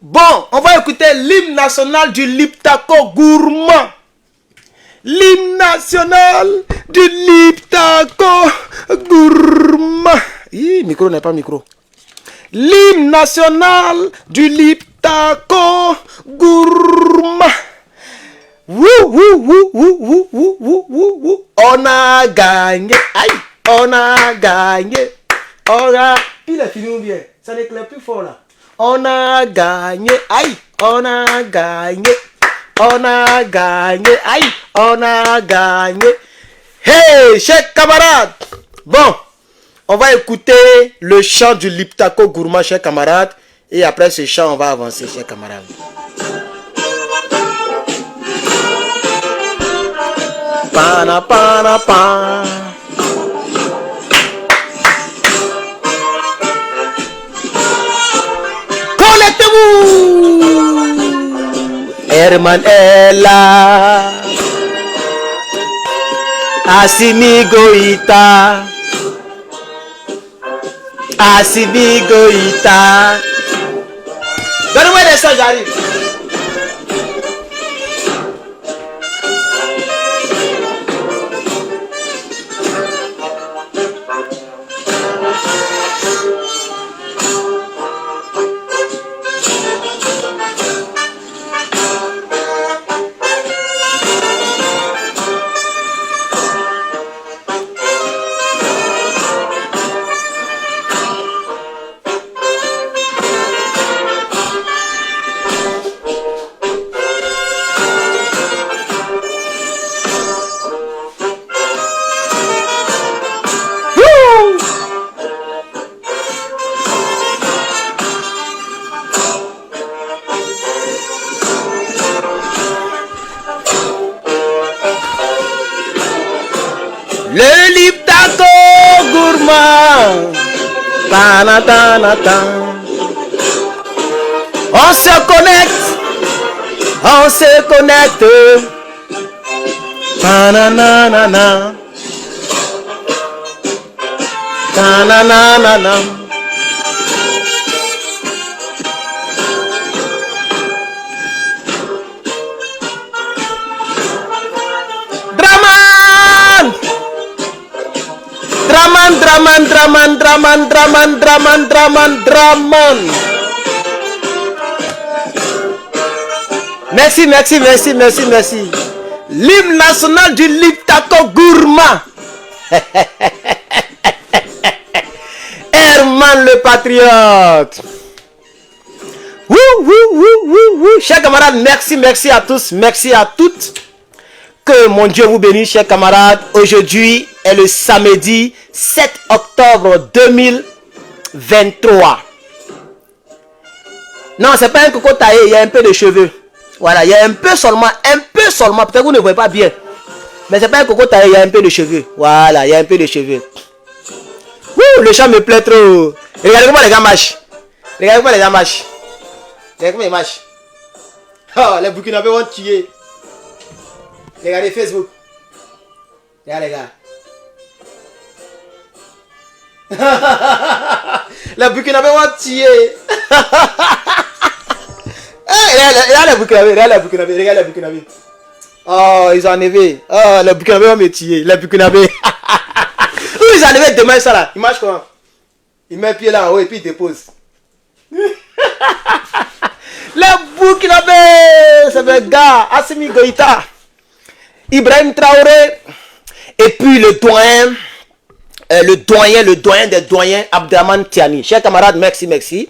Bon, on va écouter l'hymne national du Liptako gourmand. L'hymne national du Liptako gourmand. Hi, micro n'est pas micro. L'hymne national du Liptako gourmand. Wouh, wouh, wouh, wouh, wouh, wouh, wouh, wouh, wouh. On a gagné. Aïe, on a gagné. On a... Il a fini ou bien? Ça n'éclaire plus fort là. On a gagné. Aïe, on a gagné. On a gagné. Aïe, on a gagné. Hey, chers camarades. Bon, on va écouter le chant du Liptako gourmand, chers camarades. Et après ce chant, on va avancer, chers camarades. Pana, pana, pana. Connectez-vous. Herman est là. Assimi Goïta. Assimi Goïta. Donne-moi les sons, j'arrive. Le Liptako gourmand. Tanatanatan. On se connecte. On se connecte. Tananana. Tananana. Draman. Merci. L'hymne national du Liptako gourmand. Herman le patriote. Chers camarades, merci à tous, merci à toutes. Que mon Dieu vous bénisse, chers camarades. Aujourd'hui est le samedi 7 octobre 2023. Non, c'est pas un coco taillé, il y a un peu de cheveux. Voilà, il y a un peu seulement. Peut-être que vous ne voyez pas bien. Mais c'est pas un coco taillé, il y a un peu de cheveux. Voilà, il y a un peu de cheveux. Ouh, le chant me plaît trop. Regardez comment les gars marchent. Regardez comment ils marchent. Oh, les Burkinabés vont tuer. Regardez Facebook. Regarde les gars. Les Burkinabés vont tuer. Regarde les Burkinabés. Oh, ils ont enlevé. Oh, les Burkinabés vont me tuer. Les Burkinabés. Ils ont enlevé demain ça là. Il marche comment? Il met un pied là en haut et puis il dépose. Les Burkinabés. C'est le gars. Assimi Goïta. Ibrahim Traoré. Et puis le doyen des doyens, Abdraman Tiani. Chers camarades, merci.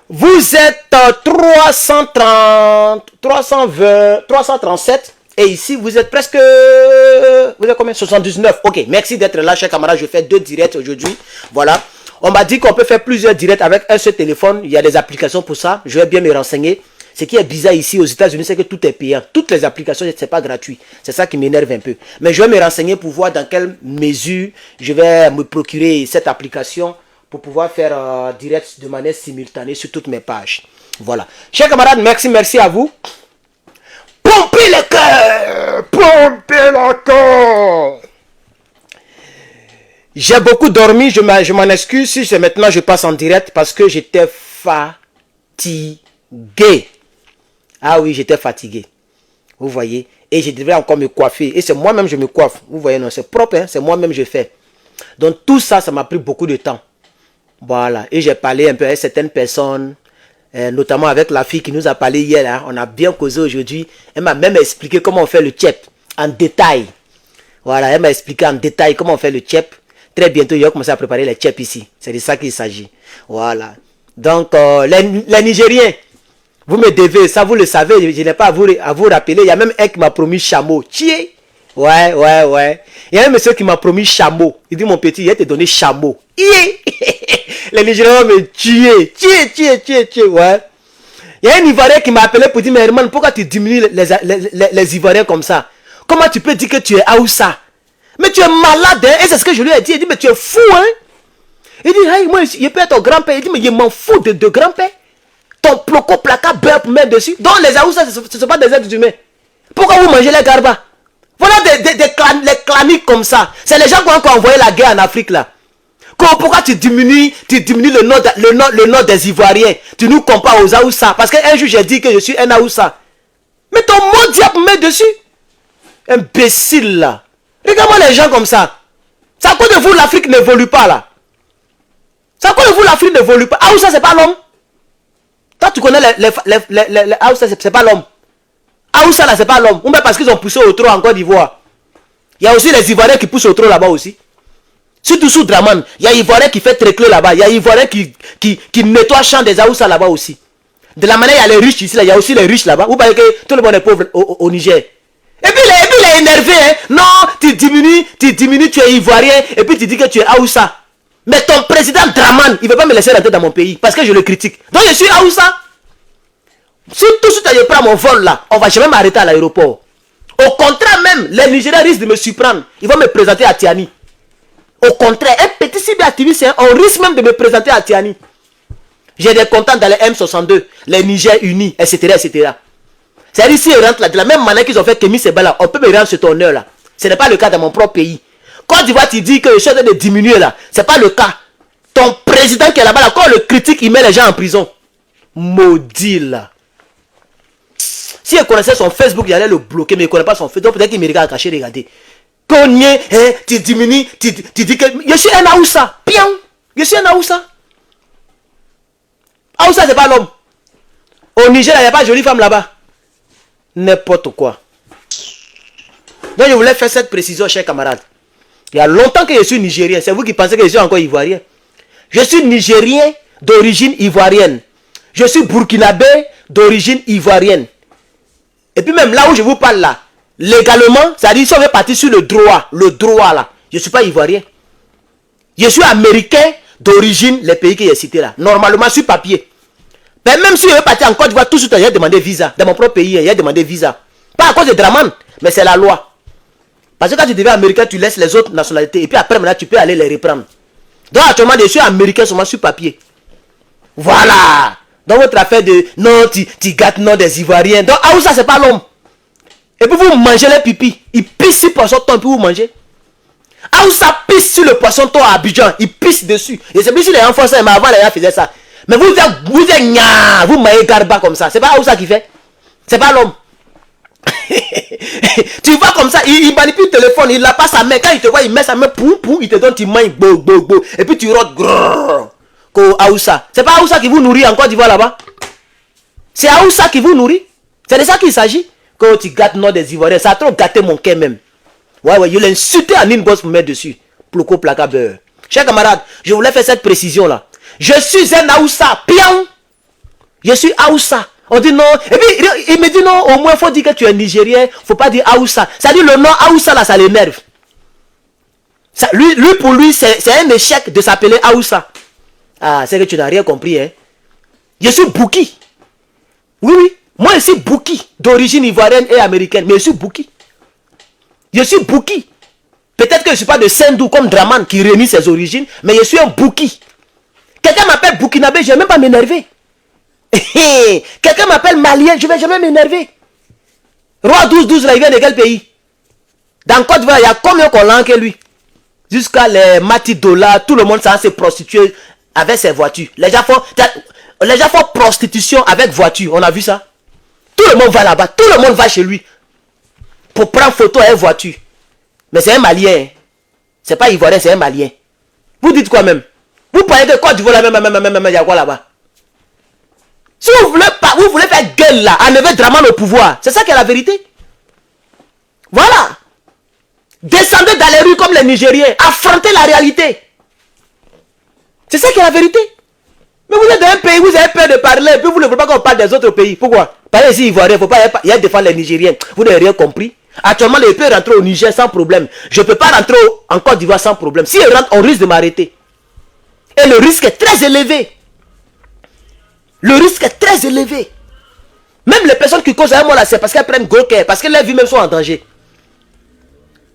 Vous êtes 337 et ici vous êtes presque... Vous êtes combien? 79. Ok, merci d'être là, chers camarades. Je fais 2 directs aujourd'hui. Voilà. On m'a dit qu'on peut faire plusieurs directs avec un seul téléphone. Il y a des applications pour ça. Je vais bien me renseigner. Ce qui est bizarre ici aux États-Unis, c'est que tout est payant. Toutes les applications, ce n'est pas gratuit. C'est ça qui m'énerve un peu. Mais je vais me renseigner pour voir dans quelle mesure je vais me procurer cette application pour pouvoir faire direct de manière simultanée sur toutes mes pages. Voilà. Chers camarades, merci à vous. Pompez le cœur. J'ai beaucoup dormi. Je m'en excuse si maintenant je passe en direct parce que j'étais fatigué. Gay. Ah oui, j'étais fatigué. Vous voyez. Et je devrais encore me coiffer. Et c'est moi-même je me coiffe. Vous voyez, non, c'est propre, hein? C'est moi-même je fais. Donc tout ça, ça m'a pris beaucoup de temps. Voilà. Et j'ai parlé un peu avec certaines personnes, notamment avec la fille qui nous a parlé hier. Hein. On a bien causé aujourd'hui. Elle m'a même expliqué comment on fait le tchèp en détail. Voilà, elle m'a expliqué en détail comment on fait le tchèp. Très bientôt, il va commencer à préparer les tchèp ici. C'est de ça qu'il s'agit. Voilà. Donc, les Nigériens, vous me devez, ça vous le savez, je n'ai pas à vous rappeler. Il y a même un qui m'a promis chameau. Tiens. Ouais. Il y a un monsieur qui m'a promis chameau. Il dit, mon petit, il va te donner chameau. Les Nigériens vont me tuer. Tiens. Ouais. Il y a un Ivoirien qui m'a appelé pour dire, mais Herman, pourquoi tu diminues les Ivoiriens comme ça? Comment tu peux dire que tu es Aoussa? Mais tu es malade, hein? Et c'est ce que je lui ai dit. Il dit, mais tu es fou, hein? Il dit, hey, moi, je peux être ton grand-père. Il dit, mais je m'en fous de grand-père. Ton ploco placard beurre pour mettre dessus. Donc les Aoussa, ce ne sont pas des êtres humains. Pourquoi vous mangez les garbas? Voilà les claniques comme ça. C'est les gens qui ont envoyé la guerre en Afrique là. Pourquoi tu diminues le nom des Ivoiriens? Tu nous compares aux Aoussa. Parce qu'un jour j'ai dit que je suis un Aoussa. Mais ton mot diable me met dessus. Imbécile là. Regarde-moi les gens comme ça. C'est à cause de vous l'Afrique n'évolue pas là. C'est à cause de vous l'Afrique n'évolue pas. Aoussa c'est pas l'homme. Toi tu connais les Aoussa c'est pas l'homme. Aoussa là c'est pas l'homme. Ou même parce qu'ils ont poussé au trot en Côte d'Ivoire. Il y a aussi les Ivoiriens qui poussent au trot là-bas aussi. Surtout sous Draman. Il y a Ivoirien qui fait trécler là-bas. Il y a Ivoirien qui nettoie le champ des Aoussa là-bas aussi. De la manière il y a les riches ici là. Il y a aussi les riches là-bas. Vous voyez que tout le monde est pauvre au Niger. Et puis il est énervé. Hein? Non, tu diminues, tu es Ivoirien. Et puis tu dis que tu es Aoussa. Mais ton président Draman, il ne veut pas me laisser rentrer dans mon pays. Parce que je le critique. Donc je suis Aoussa. Si tout de suite je prends mon vol là, on ne va jamais m'arrêter à l'aéroport. Au contraire même, les Nigériens risquent de me surprendre. Ils vont me présenter à Tiani. Au contraire, un petit cyberactiviste, on risque même de me présenter à Tiani. J'ai des contacts dans les M62, les Niger unis, etc. C'est-à-dire ici, ils rentrent là, de la même manière qu'ils ont fait Kémy Sebala, on peut me rendre ce ton honneur là. Ce n'est pas le cas dans mon propre pays. Quand tu vois, tu dis que je suis en train de diminuer là, ce n'est pas le cas. Ton président qui est là-bas, là, quand on le critique, il met les gens en prison. Maudit là. Si il connaissait son Facebook, il allait le bloquer, mais il ne connaît pas son Facebook. Donc peut-être qu'il me regarde caché, regardez. Cogné, hein, tu diminues, tu dis que je suis un Aoussa. Pion, je suis un Aoussa. Aoussa, c'est pas l'homme. Au Niger, il n'y a pas de jolie femme là-bas. N'importe quoi. Donc je voulais faire cette précision, chers camarades. Il y a longtemps que je suis nigérien. C'est vous qui pensez que je suis encore ivoirien. Je suis nigérien d'origine ivoirienne. Je suis burkinabé d'origine ivoirienne. Et puis même là où je vous parle là, légalement, c'est-à-dire si on veut partir sur le droit là, je ne suis pas ivoirien. Je suis américain d'origine, les pays que j'ai cités là. Normalement sur papier. Mais même si je veux partir en Côte d'Ivoire, tout de suite, j'ai demandé visa. Dans mon propre pays, j'ai demandé visa. Pas à cause de Draman, mais c'est la loi. Parce que quand tu deviens américain, tu laisses les autres nationalités. Et puis après, maintenant, tu peux aller les reprendre. Donc actuellement, je suis américain seulement sur papier. Voilà. Dans votre affaire de non, tu gâtes non des Ivoiriens. Donc, Aoussa, c'est pas l'homme. Et puis vous mangez les pipis. Il pisse sur le poisson thon et puis vous mangez. Aoussa pisse sur le poisson thon à Abidjan. Il pisse dessus. Et c'est plus si les enfants, mais avant les gens faisaient ça. Mais vous mangez garba comme ça. C'est pas Aoussa qui fait. C'est pas l'homme. Tu vois comme ça, il manipule le téléphone, il n'a pas sa main. Quand il te voit, il met sa main, poum, il te donne, tu manges, bo. Et puis tu rotes, Aoussa. C'est pas Aoussa qui vous nourrit en Côte d'Ivoire là-bas. C'est Aoussa qui vous nourrit. C'est de ça qu'il s'agit. Quand tu gâtes non des Ivoiriens, ça a trop gâté mon cœur même. Ouais, je l'ai insulté en inbox pour mettre dessus. Ploco, placa, beurre. Chers camarades, je voulais faire cette précision là. Je suis un Aoussa, pion. Je suis Aoussa. On dit non. Et puis il me dit non, au moins il faut dire que tu es Nigérien. Faut pas dire Aoussa. Ça dit le nom Aoussa là, ça l'énerve. Lui pour lui, c'est un échec de s'appeler Aoussa. Ah, c'est que tu n'as rien compris, hein. Je suis Bouki. Oui. Moi je suis Bouki, d'origine ivoirienne et américaine. Mais je suis Bouki. Je suis Bouki. Peut-être que je ne suis pas de Sendou comme Draman qui renie ses origines. Mais je suis un Bouki. Quelqu'un m'appelle Burkinabé, je ne vais même pas m'énerver. Quelqu'un m'appelle Malien, je ne vais jamais m'énerver. Roi 12-12 là, il vient de quel pays? Dans Côte d'Ivoire, il y a combien qu'on l'a que lui? Jusqu'à les Matidola, tout le monde s'en s'est prostitué avec ses voitures. Les gens font... Les gens font prostitution avec voiture. On a vu ça. Tout le monde va là-bas. Tout le monde va chez lui. Pour prendre photo avec voiture. Mais c'est un Malien. C'est pas Ivoirien, c'est un Malien. Vous dites quoi même? Vous parlez de Côte d'Ivoire, même, il y a quoi là-bas? Si vous voulez faire gueule là, enlever Dramane au pouvoir, c'est ça qui est la vérité. Voilà. Descendez dans les rues comme les Nigériens, affrontez la réalité. C'est ça qui est la vérité. Mais vous êtes dans un pays, vous avez peur de parler, puis vous ne voulez pas qu'on parle des autres pays. Pourquoi? Parlez ici Ivoirien, il ne faut pas y défendre les Nigériens. Vous n'avez rien compris. Actuellement, je peux rentrer au Niger sans problème. Je ne peux pas rentrer en Côte d'Ivoire sans problème. Si je rentre, on risque de m'arrêter. Et le risque est très élevé. Le risque est très élevé. Même les personnes qui causent à moi là, c'est parce qu'elles prennent Goker, parce que leurs vies même sont en danger.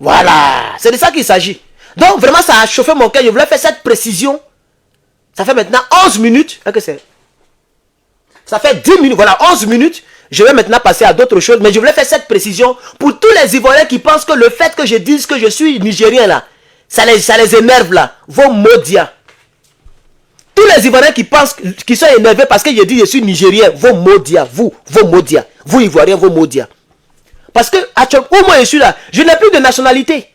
Voilà. C'est de ça qu'il s'agit. Donc vraiment, ça a chauffé mon cœur. Je voulais faire cette précision. Ça fait maintenant 11 minutes. Ça fait 10 minutes. Voilà, 11 minutes. Je vais maintenant passer à d'autres choses. Mais je voulais faire cette précision pour tous les Ivoiriens qui pensent que le fait que je dise que je suis Nigérien là, ça les énerve là. Vos maudias. Tous les Ivoiriens qui sont énervés parce que je dis je suis Nigérien, vos maudias. Vos maudias. Vous Ivoiriens, vos maudias. Parce que actuellement, où moi je suis là, je n'ai plus de nationalité.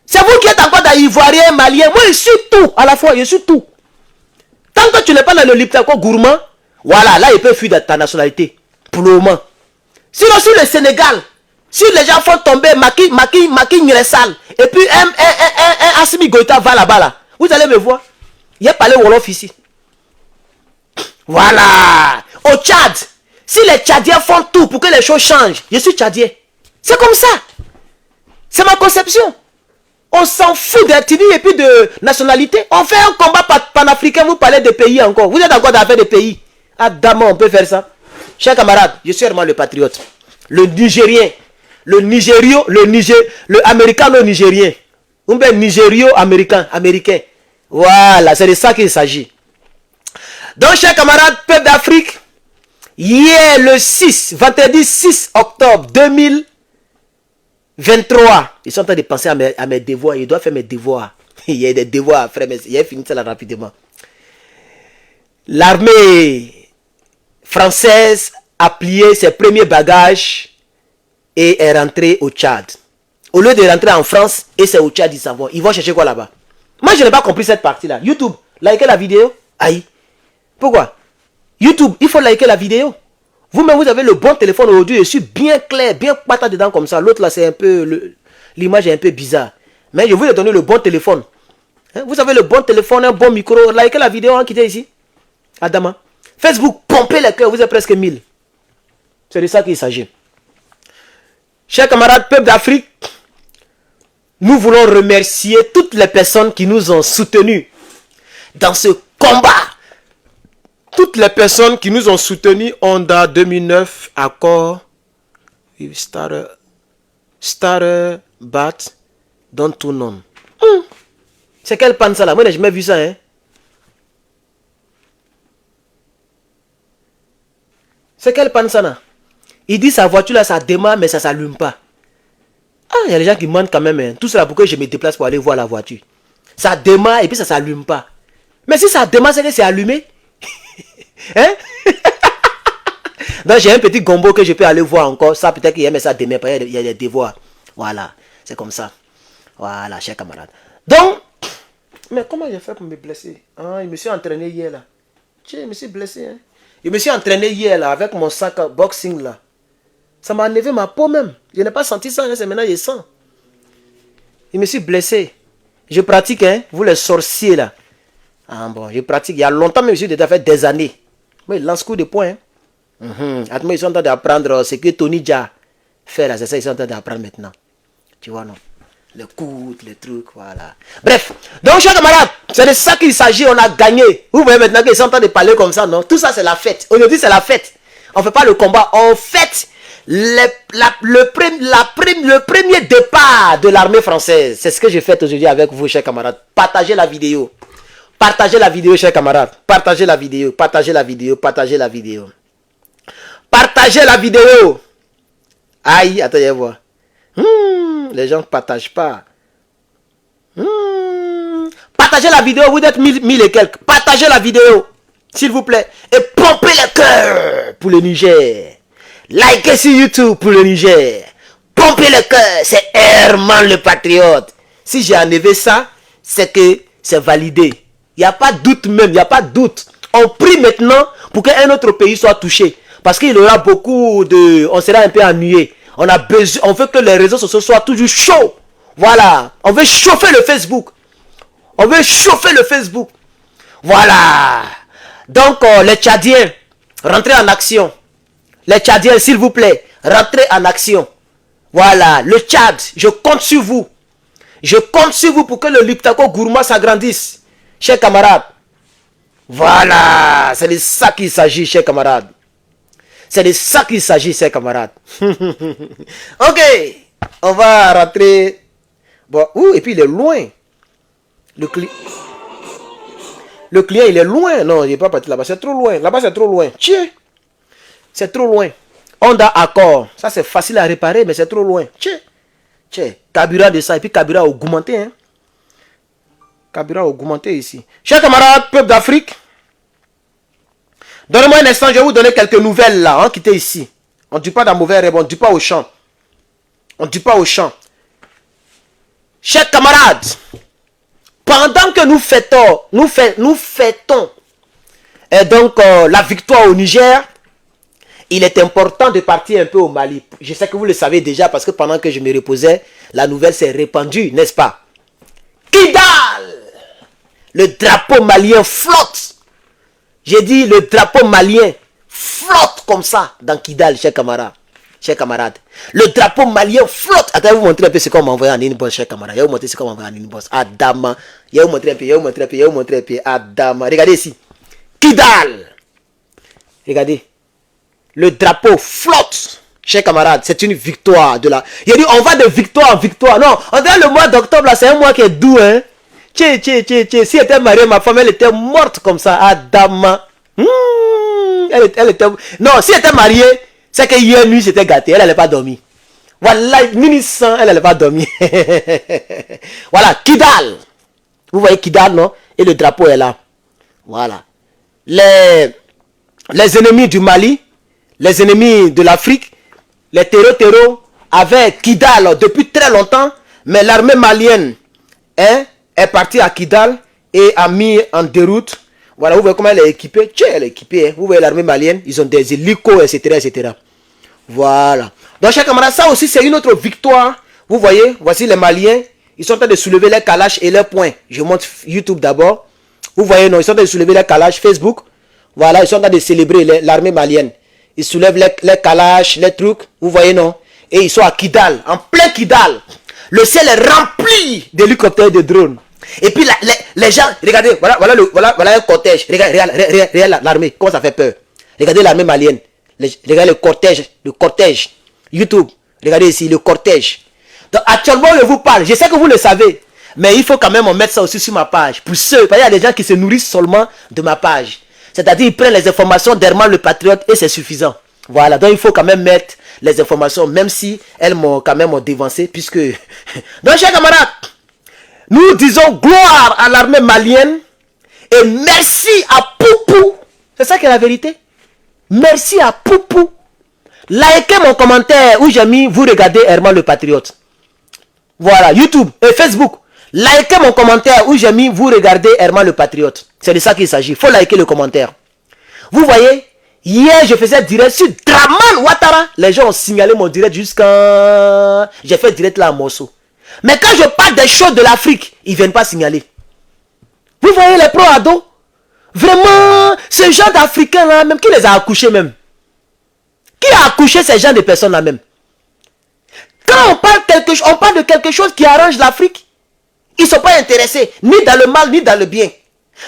C'est vous qui êtes encore Ivoirien, Malien. Moi je suis tout à la fois, je suis tout. Tant que tu n'es pas dans le Liptako gourmand, voilà, là, il peut fuir de ta nationalité. Pour le moment. Sinon, sur le Sénégal, si les gens font tomber Maki Nresal, et puis un Assimi Goïta va là-bas, là, vous allez me voir. Il y a parlé Wolof ici. Voilà. Au Tchad, si les Tchadiens font tout pour que les choses changent, je suis Tchadien. C'est comme ça. C'est ma conception. On s'en fout d'ethnie et puis de nationalité. On fait un combat panafricain, vous parlez de pays encore. Vous êtes encore dans l'affaire des pays. Adamant, on peut faire ça. Chers camarades, je suis vraiment le patriote. Le Nigérien. Le américano-nigérien. Ou bien nigério-américain. Voilà, c'est de ça qu'il s'agit. Donc, chers camarades, peuple d'Afrique, hier le 6, vendredi 6 octobre 2023, ils sont en train de penser à mes devoirs. Je dois faire mes devoirs. Il y a des devoirs à faire, mais il a fini ça là rapidement. L'armée française a plié ses premiers bagages et est rentrée au Tchad. Au lieu de rentrer en France, et c'est au Tchad, ils vont chercher quoi là-bas? Moi, je n'ai pas compris cette partie-là. YouTube, likez la vidéo. Aïe. Pourquoi? YouTube, il faut liker la vidéo. Vous-même, vous avez le bon téléphone aujourd'hui. Je suis bien clair, bien patate dedans comme ça. L'autre là, c'est un peu... L'image est un peu bizarre. Mais je vous ai donné le bon téléphone. Hein? Vous avez le bon téléphone, un bon micro. Likez la vidéo, hein, quittez ici. Adama. Facebook, pompez les cœurs. Vous êtes presque 1000. C'est de ça qu'il s'agit. Chers camarades, peuple d'Afrique, nous voulons remercier toutes les personnes qui nous ont soutenus dans ce combat. Toutes les personnes qui nous ont soutenus Honda 2009, Accord, Starter, Bat, Don't To None. C'est quel pan ça là? Moi, je n'ai jamais vu ça. Hein? C'est quel pan ça là? Il dit sa voiture là, ça démarre, mais ça ne s'allume pas. Ah, il y a des gens qui mentent quand même. Hein. Tout cela pour que je me déplace pour aller voir la voiture. Ça démarre et puis ça ne s'allume pas. Mais si ça démarre, c'est que c'est allumé. Hein? Donc j'ai un petit gombo que je peux aller voir encore. Ça peut-être qu'il y a, mais ça demain, il y a des devoirs. Voilà, c'est comme ça. Voilà, chers camarades. Donc, mais comment j'ai fait pour me blesser? Ah, je me suis entraîné hier là. Je me suis blessé. Hein? Je me suis entraîné hier là avec mon sac boxing là. Ça m'a enlevé ma peau même. Je n'ai pas senti ça, hein, c'est maintenant je sens. Je me suis blessé. Je pratique, hein, vous les sorciers là. Ah bon, je pratique. Il y a longtemps, mais je suis déjà fait des années. Mais il lance coup de poing. Hein. Ils sont en train d'apprendre ce que Tony Jaa fait là. C'est ça, ils sont en train d'apprendre maintenant. Tu vois, non? Les coups, les trucs, voilà. Bref, donc, chers camarades, c'est de ça qu'il s'agit. On a gagné. Vous voyez maintenant qu'ils sont en train de parler comme ça, non? Tout ça, c'est la fête. Aujourd'hui, c'est la fête. On ne fait pas le combat. On fête le premier départ de l'armée française. C'est ce que j'ai fait aujourd'hui avec vous, chers camarades. Partagez la vidéo. Partagez la vidéo, chers camarades. Partagez la vidéo. Partagez la vidéo. Partagez la vidéo. Partagez la vidéo. Aïe, attendez voir. Les gens ne partagent pas. Partagez la vidéo. Vous êtes 1000 et quelques. Partagez la vidéo. s'il vous plaît. Et pompez le cœur pour le Niger. Likez sur YouTube pour le Niger. Pompez le cœur, c'est Herman le patriote. Si j'ai enlevé ça, c'est que c'est validé. Il n'y a pas de doute même, il n'y a pas de doute. On prie maintenant pour qu'un autre pays soit touché. Parce qu'il y aura beaucoup de... On sera un peu ennuyé. On a besoin, on veut que les réseaux sociaux soient toujours chauds. Voilà. On veut chauffer le Facebook. On veut chauffer le Facebook. Voilà. Donc, les Tchadiens, rentrez en action. Les Tchadiens, s'il vous plaît, rentrez en action. Voilà. Le Tchad, je compte sur vous. Je compte sur vous pour que le Liptako Gourma s'agrandisse. Chers camarades. Voilà. C'est de ça qu'il s'agit, chers camarades. C'est de ça qu'il s'agit, chers camarades. Ok. On va rentrer. Bon, et puis il est loin. Le client, il est loin. Non, il n'est pas parti là-bas. C'est trop loin. Là-bas, c'est trop loin. Tiens. C'est trop loin. Honda Accord. Ça, c'est facile à réparer, mais c'est trop loin. Tiens. Tiens. Carburant de ça. Et puis, carburant augmenté. Hein. Carburant augmenté ici. Chers camarades, peuple d'Afrique. Donnez-moi un instant. Je vais vous donner quelques nouvelles là. Hein, qui étaient ici. On ne dit pas dans mauvais rêve. On ne dit pas au champ. On ne dit pas au champ. Chers camarades. Pendant que nous fêtons et donc la victoire au Niger, il est important de partir un peu au Mali. Je sais que vous le savez déjà parce que pendant que je me reposais, la nouvelle s'est répandue, n'est-ce pas? Kidal! Le drapeau malien flotte. J'ai dit le drapeau malien flotte comme ça dans Kidal, chers camarades. Chers camarades, le drapeau malien flotte. Attends, je vais vous montrer un peu ce qu'on m'a envoyé en inbox, chers camarades. Je vais vous montrer ce qu'on m'a envoyé en inbox. Adama. Je vais vous montrer un peu, je vais vous montrer un peu, je vais vous montrer un peu. Adama. Regardez ici. Kidal. Regardez. Le drapeau flotte. Chers camarades, c'est une victoire de la... Il a dit, on va de victoire en victoire. Non, on dirait le mois d'octobre, là, c'est un mois qui est doux, hein. Tché. Si elle était mariée, ma femme, elle était morte comme ça. Adama. Elle était... Non, si elle était mariée... C'est que hier nuit c'était gâté, elle n'allait pas dormir. Voilà, minute 100, elle n'allait pas dormir. Voilà, Kidal. Vous voyez Kidal, non? Et le drapeau est là. Voilà. Les ennemis du Mali, les ennemis de l'Afrique, les terreaux avaient Kidal depuis très longtemps, mais l'armée malienne est partie à Kidal et a mis en déroute. Voilà, vous voyez comment elle est équipée. Tiens, elle est équipée. Hein. Vous voyez l'armée malienne, ils ont des hélicos, etc. Voilà. Donc, chers camarades, ça aussi, c'est une autre victoire. Vous voyez, voici les Maliens. Ils sont en train de soulever les calages et leurs poings. Je montre YouTube d'abord. Vous voyez, non, ils sont en train de soulever les calages. Facebook. Voilà, ils sont en train de célébrer l'armée malienne. Ils soulèvent les calages, les trucs. Vous voyez, non? Et ils sont à Kidal, en plein Kidal. Le ciel est rempli d'hélicoptères et de drones. Et puis les gens, regardez, voilà un cortège. Regarde l'armée, comment ça fait peur. Regardez l'armée malienne. Regardez le cortège. YouTube, regardez ici, le cortège. Donc actuellement, je vous parle. Je sais que vous le savez. Mais il faut quand même mettre ça aussi sur ma page. Pour ceux, parce qu'il y a des gens qui se nourrissent seulement de ma page. C'est-à-dire, ils prennent les informations d'Herman le Patriote et c'est suffisant. Voilà, donc il faut quand même mettre les informations, même si elles m'ont quand même dévancé, puisque... Donc, chers camarades, nous disons gloire à l'armée malienne et merci à Poupou. C'est ça qui est la vérité. Merci à Poupou. Likez mon commentaire où j'ai mis vous regardez Herman le Patriote. Voilà, YouTube et Facebook. Likez mon commentaire où j'ai mis vous regardez Herman le Patriote. C'est de ça qu'il s'agit. Il faut liker le commentaire. Vous voyez, hier je faisais direct sur Draman Ouattara. Les gens ont signalé mon direct jusqu'à... J'ai fait direct là à Mosso. Mais quand je parle des choses de l'Afrique, ils ne viennent pas signaler. Vous voyez les pro-ados? Vraiment, ce genre d'Africains là, même qui les a accouchés même. Qui a accouché ces gens de personnes là même? Quand on parle de quelque chose qui arrange l'Afrique, ils ne sont pas intéressés, ni dans le mal, ni dans le bien.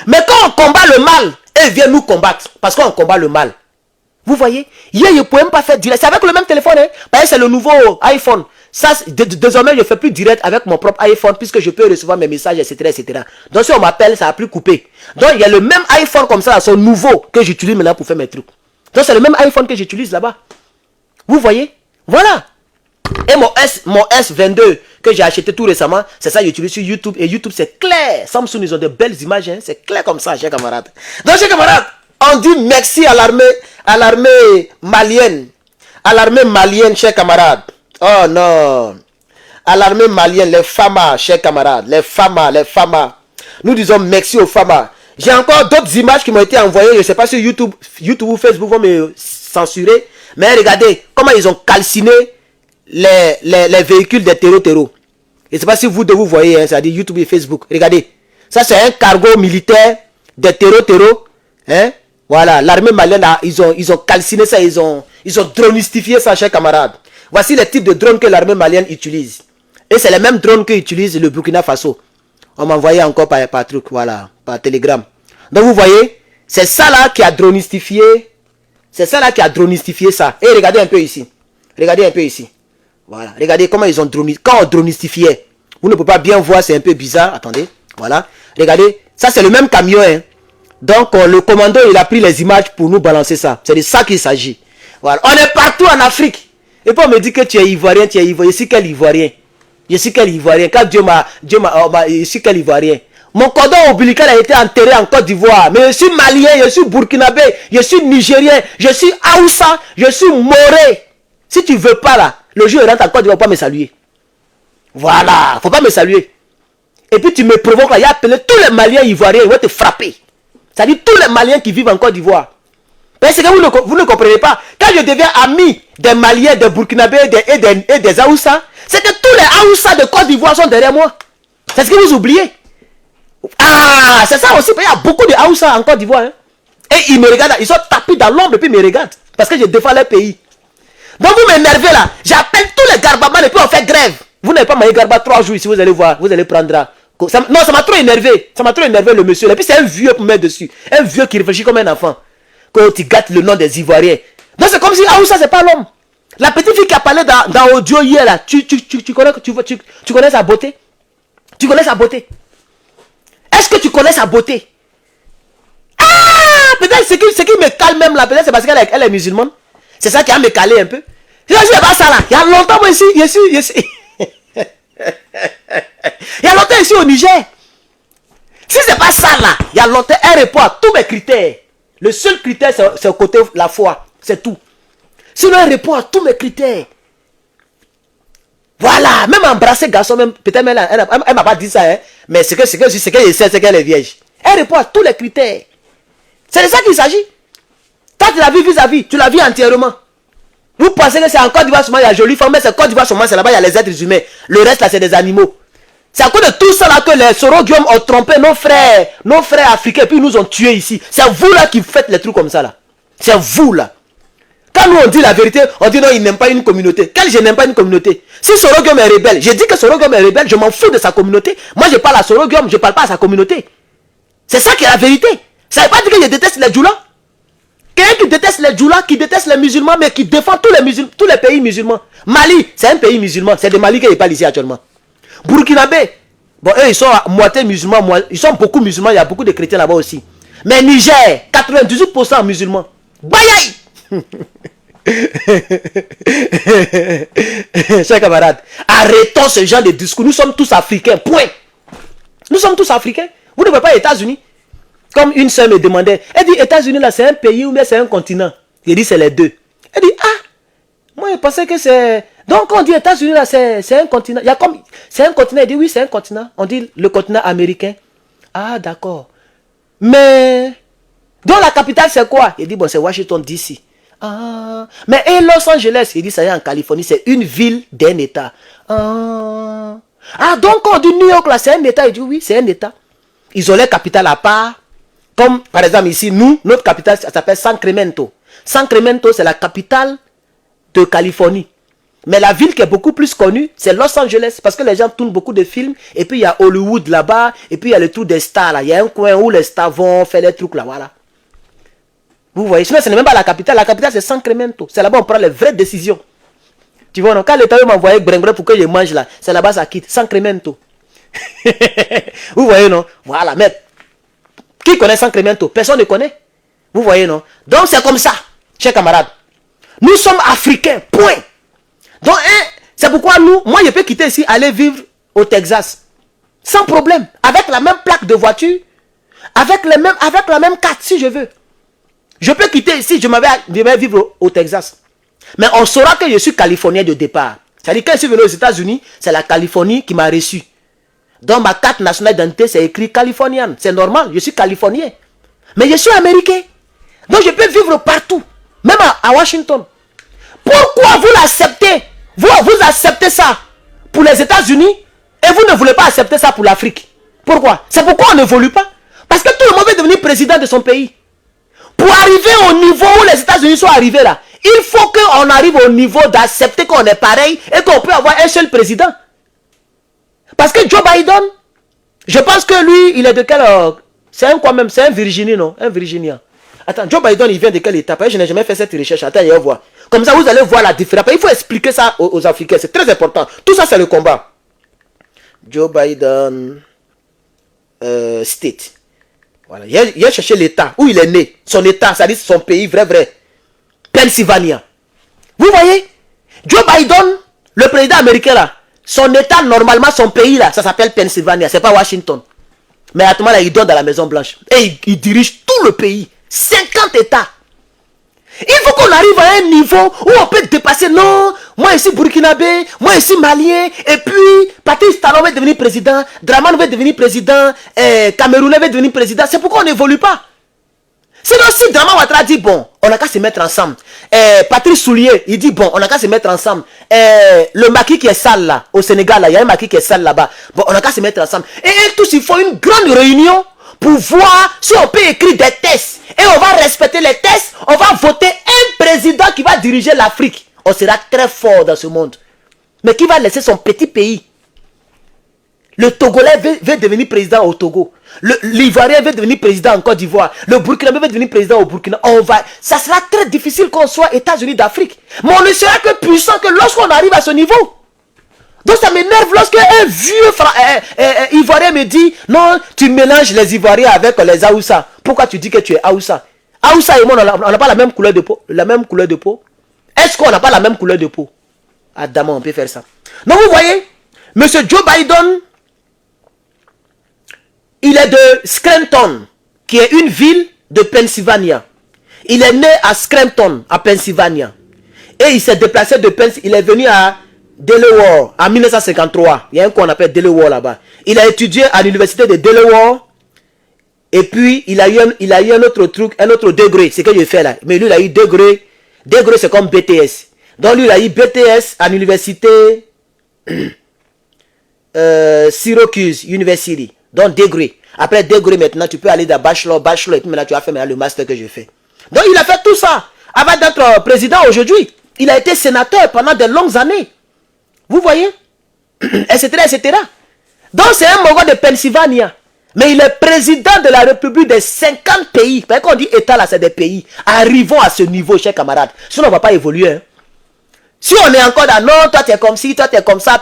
Mais quand on combat le mal, ils viennent nous combattre, parce qu'on combat le mal. Vous voyez? Hier, je ne pouvais même pas faire direct. C'est avec le même téléphone, hein? Parce que c'est le nouveau iPhone. Ça, désormais, je ne fais plus direct avec mon propre iPhone, puisque je peux recevoir mes messages, etc. Donc, si on m'appelle, ça n'a plus coupé. Donc, il y a le même iPhone comme ça, son nouveau, que j'utilise maintenant pour faire mes trucs. Donc, c'est le même iPhone que j'utilise là-bas. Vous voyez? Voilà. Et mon S22 que j'ai acheté tout récemment, c'est ça que j'utilise sur YouTube. Et YouTube, c'est clair. Samsung, ils ont de belles images. Hein? C'est clair comme ça, chers camarades. Donc, chers camarades, rendu merci à l'armée malienne. À l'armée malienne, chers camarades. Oh non. À l'armée malienne, les FAMA, chers camarades. Les FAMA. Nous disons merci aux FAMA. J'ai encore d'autres images qui m'ont été envoyées. Je ne sais pas si YouTube ou Facebook vont me censurer. Mais regardez comment ils ont calciné les véhicules des terreaux. Je ne sais pas si vous voyez, hein, c'est-à-dire YouTube et Facebook. Regardez. Ça, c'est un cargo militaire des terreaux. Hein? Voilà, l'armée malienne, ils ont calciné ça, ils ont dronistifié ça, chers camarades. Voici les types de drones que l'armée malienne utilise. Et c'est les mêmes drones qu'utilise le Burkina Faso. On m'a envoyé encore par truc, voilà, par télégramme. Donc vous voyez, c'est ça là qui a dronistifié. C'est ça là qui a dronistifié ça. Et regardez un peu ici. Regardez un peu ici. Voilà, regardez comment ils ont dronistifié. Quand on dronistifiait, vous ne pouvez pas bien voir, c'est un peu bizarre. Attendez, voilà. Regardez, ça c'est le même camion, hein. Donc le commando il a pris les images pour nous balancer ça. C'est de ça qu'il s'agit. Voilà. On est partout en Afrique. Et puis on me dit que tu es ivoirien, Je suis quel ivoirien? Quand Dieu m'a, je suis quel ivoirien? Mon cordon ombilical a été enterré en Côte d'Ivoire. Mais je suis malien, je suis burkinabé, je suis nigérien, je suis haoussa, je suis moré. Si tu veux pas là, le jour où il rentre en Côte d'Ivoire, pas me saluer. Voilà, faut pas me saluer. Et puis tu me provoques là, il a appelé tous les Maliens ivoiriens, ils vont te frapper. C'est-à-dire tous les Maliens qui vivent en Côte d'Ivoire. Parce que vous ne comprenez pas. Quand je deviens ami des Maliens, des Burkinabés et des Aoussa, c'est que tous les Aoussa de Côte d'Ivoire sont derrière moi. C'est ce que vous oubliez. Ah, c'est ça aussi. Il y a beaucoup de Aoussa en Côte d'Ivoire. Hein. Et ils me regardent, ils sont tapis dans l'ombre et puis ils me regardent. Parce que je défends leur pays. Donc vous m'énervez là. J'appelle tous les Garbamans et puis on fait grève. Vous n'avez pas mangé Garba 3 jours ici, vous allez voir. Vous allez prendre... Non, ça m'a trop énervé. Ça m'a trop énervé le monsieur. Et puis c'est un vieux pour mettre dessus. Un vieux qui réfléchit comme un enfant. Quand tu gâtes le nom des Ivoiriens. Donc c'est comme si Aoussa c'est pas l'homme. La petite fille qui a parlé dans audio hier là. Tu connais sa beauté? Tu connais sa beauté? Est-ce que tu connais sa beauté? Ah, peut-être ce qui me calme même là. Peut-être c'est parce qu'elle est musulmane. C'est ça qui a me calé un peu. Je sais pas ça là. Il y a longtemps moi ici. Il y a longtemps ici au Niger. Si c'est pas ça là, il y a longtemps, elle répond à tous mes critères. Le seul critère, c'est au côté la foi. C'est tout. Sinon, elle répond à tous mes critères. Voilà. Même embrasser garçon, même, peut-être elle m'a pas dit ça, hein. Mais c'est qu'elle sait, c'est qu'elle est vierge. Elle répond à tous les critères. C'est de ça qu'il s'agit. Toi, tu l'as vu vis-à-vis. Tu l'as vu entièrement. Vous pensez que c'est en Côte d'Ivoire seulement, il y a jolie femme, mais c'est Côte d'Ivoire seulement, c'est là-bas, il y a les êtres humains. Le reste, là, c'est des animaux. C'est à cause de tout ça là que les Soroguium ont trompé nos frères africains, et puis ils nous ont tués ici. C'est vous là qui faites les trucs comme ça là. C'est vous là. Quand nous on dit la vérité, on dit non, il n'aime pas une communauté. Quand je n'aime pas une communauté, si Soroguium est rebelle, je dis que Soroguium est rebelle, je m'en fous de sa communauté. Moi je parle à Soroguium, je ne parle pas à sa communauté. C'est ça qui est la vérité. Ça ne veut pas dire que je déteste les Djoula. Quelqu'un qui déteste les Djoula, qui déteste les musulmans, mais qui défend tous les pays musulmans. Mali, c'est un pays musulman, c'est des Mali qui parlent ici actuellement. Burkinabé, bon, eux ils sont à moitié musulmans, ils sont beaucoup musulmans, il y a beaucoup de chrétiens là-bas aussi. Mais Niger, 98% musulmans. Bayaï. Chers camarades, arrêtons ce genre de discours. Nous sommes tous africains, point. Nous sommes tous africains. Vous ne voyez pas les États-Unis. Comme une soeur me demandait, elle dit, États-Unis là c'est un pays ou bien c'est un continent? J'ai dit c'est les deux. Elle dit, ah, moi je pensais que c'est... Donc quand on dit États-Unis là c'est un continent. Il y a comme... C'est un continent. Elle dit oui c'est un continent. On dit le continent américain. Ah d'accord. Mais... Donc la capitale c'est quoi? Il dit bon c'est Washington DC. Ah. Mais et Los Angeles? Il dit ça y est en Californie. C'est une ville d'un État. Ah. Ah donc quand on dit New York là c'est un État? Il dit oui c'est un État. Ils ont leur capitale à part. Comme par exemple ici, nous, notre capitale s'appelle Sacramento. Sacramento, c'est la capitale de Californie. Mais la ville qui est beaucoup plus connue, c'est Los Angeles. Parce que les gens tournent beaucoup de films. Et puis il y a Hollywood là-bas. Et puis il y a le truc des stars là. Il y a un coin où les stars vont faire des trucs là. Voilà. Vous voyez, sinon ce n'est même pas la capitale. La capitale c'est Sacramento. C'est là-bas où on prend les vraies décisions. Tu vois, non? Quand l'État m'a envoyé Brengré pour que je mange là, c'est là-bas ça quitte. Sacramento. Vous voyez, non? Voilà, mais... Qui connaît Sacramento? Personne ne connaît. Vous voyez, non? Donc, c'est comme ça, chers camarades. Nous sommes africains, point. Donc, c'est pourquoi moi, je peux quitter ici, aller vivre au Texas. Sans problème. Avec la même plaque de voiture. Avec la même carte, si je veux. Je peux quitter ici, je vais vivre au Texas. Mais on saura que je suis californien de départ. C'est-à-dire, quand je suis venu aux États-Unis, c'est la Californie qui m'a reçu. Dans ma carte nationale d'identité, c'est écrit californienne. C'est normal, je suis californien. Mais je suis américain. Donc je peux vivre partout. Même à Washington. Pourquoi vous l'acceptez? Vous acceptez ça pour les États-Unis et vous ne voulez pas accepter ça pour l'Afrique. Pourquoi? C'est pourquoi on n'évolue pas. Parce que tout le monde veut devenir président de son pays. Pour arriver au niveau où les États-Unis sont arrivés là, il faut qu'on arrive au niveau d'accepter qu'on est pareil et qu'on peut avoir un seul président. Parce que Joe Biden, je pense que lui, il est de quel... c'est un quoi même? C'est un Virginie, non? Un Virginien. Attends, Joe Biden, il vient de quel état? Je n'ai jamais fait cette recherche. Attends, il va voir. Comme ça, vous allez voir la différence. Il faut expliquer ça aux Africains. C'est très important. Tout ça, c'est le combat. Joe Biden State. Voilà. Il a cherché l'état où il est né. Son état, c'est-à-dire son pays, vrai. Pennsylvania. Vous voyez? Joe Biden, le président américain là, son état, normalement, son pays là, ça s'appelle Pennsylvania. C'est pas Washington. Mais à tout moment là, il dort dans la Maison Blanche. Et il dirige tout le pays. 50 états. Il faut qu'on arrive à un niveau où on peut dépasser. Non, moi ici burkinabé, moi ici malien, et puis Patrice Talon va devenir président, Dramane va devenir président, Camerounais va devenir président. C'est pourquoi on n'évolue pas. Sinon, si Dramane Ouattara dit bon, on n'a qu'à se mettre ensemble. Patrice Soulier, il dit bon, on n'a qu'à se mettre ensemble. Le maquis qui est sale là, au Sénégal, là, il y a un maquis qui est sale là-bas. Bon, on n'a qu'à se mettre ensemble. Et tous, il faut une grande réunion pour voir si on peut écrire des tests. Et on va respecter les tests. On va voter un président qui va diriger l'Afrique. On sera très fort dans ce monde. Mais qui va laisser son petit pays? Le Togolais veut devenir président au Togo. L'Ivoirien veut devenir président en Côte d'Ivoire. Le Burkinabé veut devenir président au Burkina. Ça sera très difficile qu'on soit États-Unis d'Afrique. Mais on ne sera que puissant que lorsqu'on arrive à ce niveau. Donc ça m'énerve lorsque un vieux Ivoirien me dit non, tu mélanges les Ivoiriens avec les Aoussa. Pourquoi tu dis que tu es Aoussa? Aoussa et moi, on n'a pas la même couleur de peau. La même couleur de peau. Est-ce qu'on n'a pas la même couleur de peau? Adamant, on peut faire ça. Donc vous voyez, M. Joe Biden, il est de Scranton, qui est une ville de Pennsylvania. Il est né à Scranton, à Pennsylvania. Et il s'est déplacé de Pennsylvania. Il est venu à Delaware en 1953. Il y a un qu'on appelle Delaware là-bas. Il a étudié à l'université de Delaware. Et puis, il a eu un autre truc, un autre degré. C'est ce que je fais là. Mais lui, il a eu degré. Degré, c'est comme BTS. Donc, lui, il a eu BTS à l'université Syracuse University. Donc, degré. Après degré, maintenant, tu peux aller dans bachelor. Et puis maintenant, tu vas faire le master que je fais. Donc, il a fait tout ça. Avant d'être président aujourd'hui, il a été sénateur pendant de longues années. Vous voyez? Etc. Donc, c'est un Mongo de Pennsylvania. Mais il est président de la République des 50 pays. Parce qu'on dit État là, c'est des pays. Arrivons à ce niveau, chers camarades. Sinon, on ne va pas évoluer. Hein. Si on est encore dans non, toi tu es comme ci, toi tu es comme ça,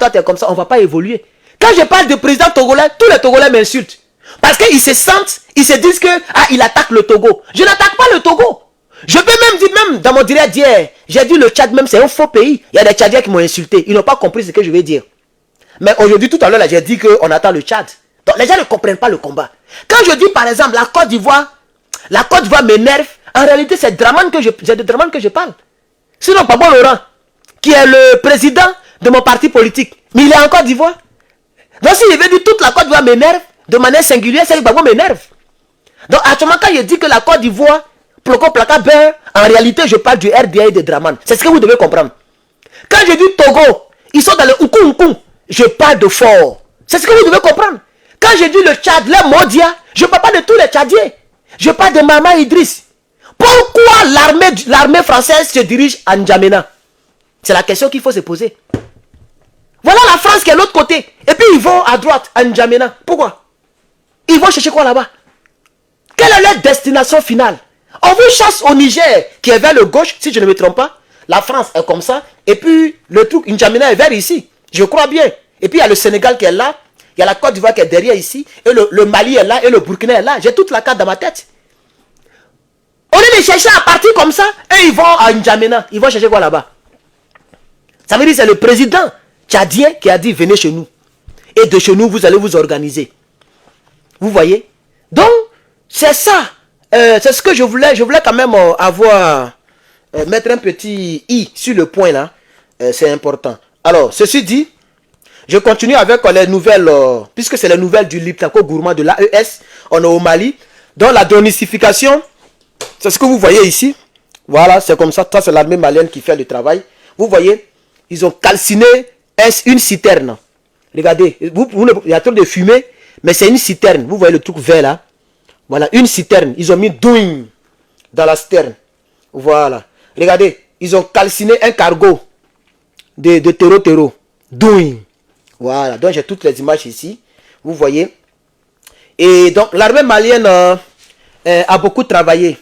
on ne va pas évoluer. Quand je parle de président togolais, tous les Togolais m'insultent. Parce qu'ils se sentent, ils se disent que il attaque le Togo. Je n'attaque pas le Togo. Je peux même dire, même dans mon direct d'hier, j'ai dit le Tchad même, c'est un faux pays. Il y a des Tchadiens qui m'ont insulté. Ils n'ont pas compris ce que je vais dire. Mais aujourd'hui, tout à l'heure, j'ai dit qu'on attend le Tchad. Donc les gens ne comprennent pas le combat. Quand je dis par exemple la Côte d'Ivoire m'énerve, en réalité c'est de Dramane que je parle. Sinon Pablo Laurent, qui est le président de mon parti politique, mais il est en Côte d'Ivoire. Donc si je veux dire toute la Côte d'Ivoire m'énerve, de manière singulière, c'est que Pablo m'énerve. Donc actuellement quand je dis que la Côte d'Ivoire, en réalité je parle du RDA et de Dramane. C'est ce que vous devez comprendre. Quand je dis Togo, ils sont dans le Oukoum, je parle de fort. C'est ce que vous devez comprendre. Quand je dis le Tchad, les Modia, je ne parle pas de tous les Tchadiens. Je parle de Maman Idriss. Pourquoi l'armée française se dirige à N'Djamena? C'est la question qu'il faut se poser. Voilà la France qui est de l'autre côté. Et puis ils vont à droite, à N'Djamena. Pourquoi? Ils vont chercher quoi là-bas? Quelle est leur destination finale? On veut chasse au Niger, qui est vers le gauche, si je ne me trompe pas. La France est comme ça. Et puis le truc, N'Djamena est vers ici. Je crois bien. Et puis il y a le Sénégal qui est là. Il y a la Côte d'Ivoire qui est derrière ici. Et le Mali est là. Et le Burkina est là. J'ai toute la carte dans ma tête. Au lieu de chercher à partir comme ça, et ils vont à N'Djamena. Ils vont chercher quoi là-bas? Ça veut dire que c'est le président tchadien qui a dit venez chez nous. Et de chez nous, vous allez vous organiser. Vous voyez? Donc, c'est ça c'est ce que je voulais quand même avoir, mettre un petit i sur le point là. C'est important. Alors, ceci dit, je continue avec les nouvelles, puisque c'est les nouvelles du Liptako Gourmand de l'AES. On est au Mali. Donc la dénissification, c'est ce que vous voyez ici. Voilà, c'est comme ça. Ça, c'est l'armée malienne qui fait le travail. Vous voyez, ils ont calciné une citerne. Regardez, il y a trop de fumée, mais c'est une citerne. Vous voyez le truc vert là. Voilà, une citerne. Ils ont mis douille dans la citerne. Voilà. Regardez, ils ont calciné un cargo de terreau. Douille. Voilà, donc j'ai toutes les images ici. Vous voyez. Et donc, l'armée malienne a beaucoup travaillé.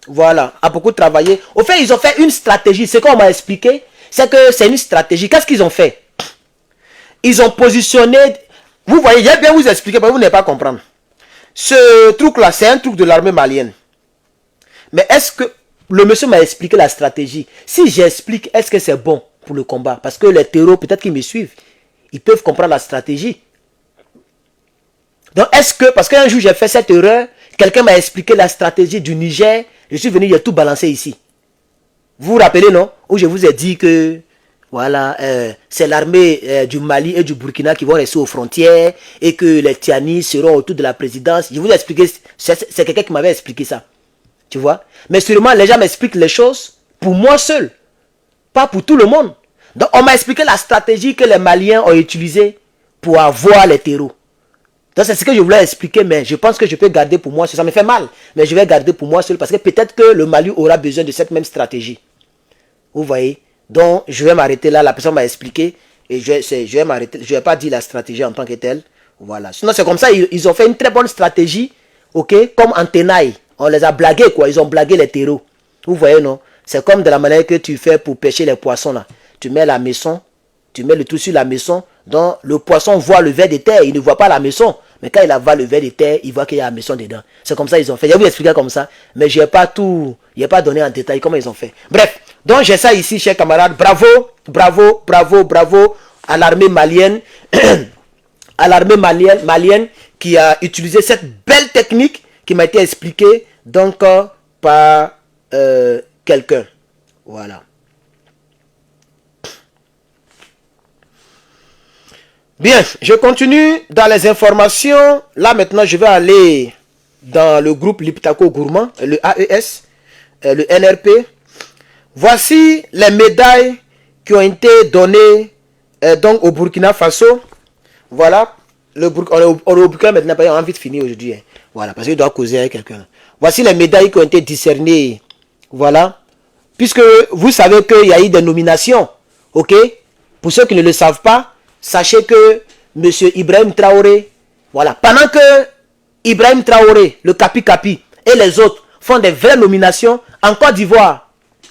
Voilà, a beaucoup travaillé. Au fait, ils ont fait une stratégie. Ce qu'on m'a expliqué, c'est que c'est une stratégie. Qu'est-ce qu'ils ont fait? Ils ont positionné... Vous voyez, j'ai bien vous expliquer, mais vous n'allez pas comprendre. Ce truc-là, c'est un truc de l'armée malienne. Mais est-ce que... Le monsieur m'a expliqué la stratégie. Si j'explique, est-ce que c'est bon pour le combat? Parce que les terreaux, peut-être qu'ils me suivent. Ils peuvent comprendre la stratégie. Donc, est-ce que... Parce qu'un jour, j'ai fait cette erreur. Quelqu'un m'a expliqué la stratégie du Niger. Je suis venu, il a tout balancé ici. Vous vous rappelez, non? Où je vous ai dit que... Voilà, c'est l'armée du Mali et du Burkina qui vont rester aux frontières et que les Tianis seront autour de la présidence. Je vous ai expliqué, c'est quelqu'un qui m'avait expliqué ça. Tu vois? Mais sûrement, les gens m'expliquent les choses pour moi seul, pas pour tout le monde. Donc, on m'a expliqué la stratégie que les Maliens ont utilisée pour avoir les terreaux. Donc, c'est ce que je voulais expliquer, mais je pense que je peux garder pour moi seul. Ça me fait mal, mais je vais garder pour moi seul parce que peut-être que le Mali aura besoin de cette même stratégie. Vous voyez? Donc, je vais m'arrêter là. La personne m'a expliqué. Et je vais m'arrêter. Je ne vais pas dire la stratégie en tant que telle. Voilà. Sinon, c'est comme ça. Ils ont fait une très bonne stratégie. OK? Comme en tenaille. On les a blagués, quoi. Ils ont blagué les terreaux. Vous voyez, non? C'est comme de la manière que tu fais pour pêcher les poissons, là. Tu mets la maison. Tu mets le tout sur la maison. Donc, le poisson voit le ver de terre. Il ne voit pas la maison. Mais quand il avale le ver de terre, il voit qu'il y a la maison dedans. C'est comme ça qu'ils ont fait. Je vais vous expliquer comme ça. Mais je n'ai pas tout... Je n'ai pas donné en détail comment ils ont fait. Bref. Donc j'ai ça ici, chers camarades. Bravo, bravo, bravo, bravo à l'armée malienne. À l'armée malienne qui a utilisé cette belle technique qui m'a été expliquée donc par quelqu'un. Voilà. Bien, je continue dans les informations. Là maintenant, je vais aller dans le groupe Liptako Gourmand, le AES, le NRP. Voici les médailles qui ont été données donc au Burkina Faso. Voilà. On est au Burkina maintenant, on a envie de finir aujourd'hui. Hein. Voilà, parce qu'il doit causer avec quelqu'un. Voici les médailles qui ont été discernées. Voilà. Puisque vous savez qu'il y a eu des nominations. OK? Pour ceux qui ne le savent pas, sachez que M. Ibrahim Traoré, voilà, pendant que Ibrahim Traoré, le Kapi Kapi et les autres font des vraies nominations en Côte d'Ivoire,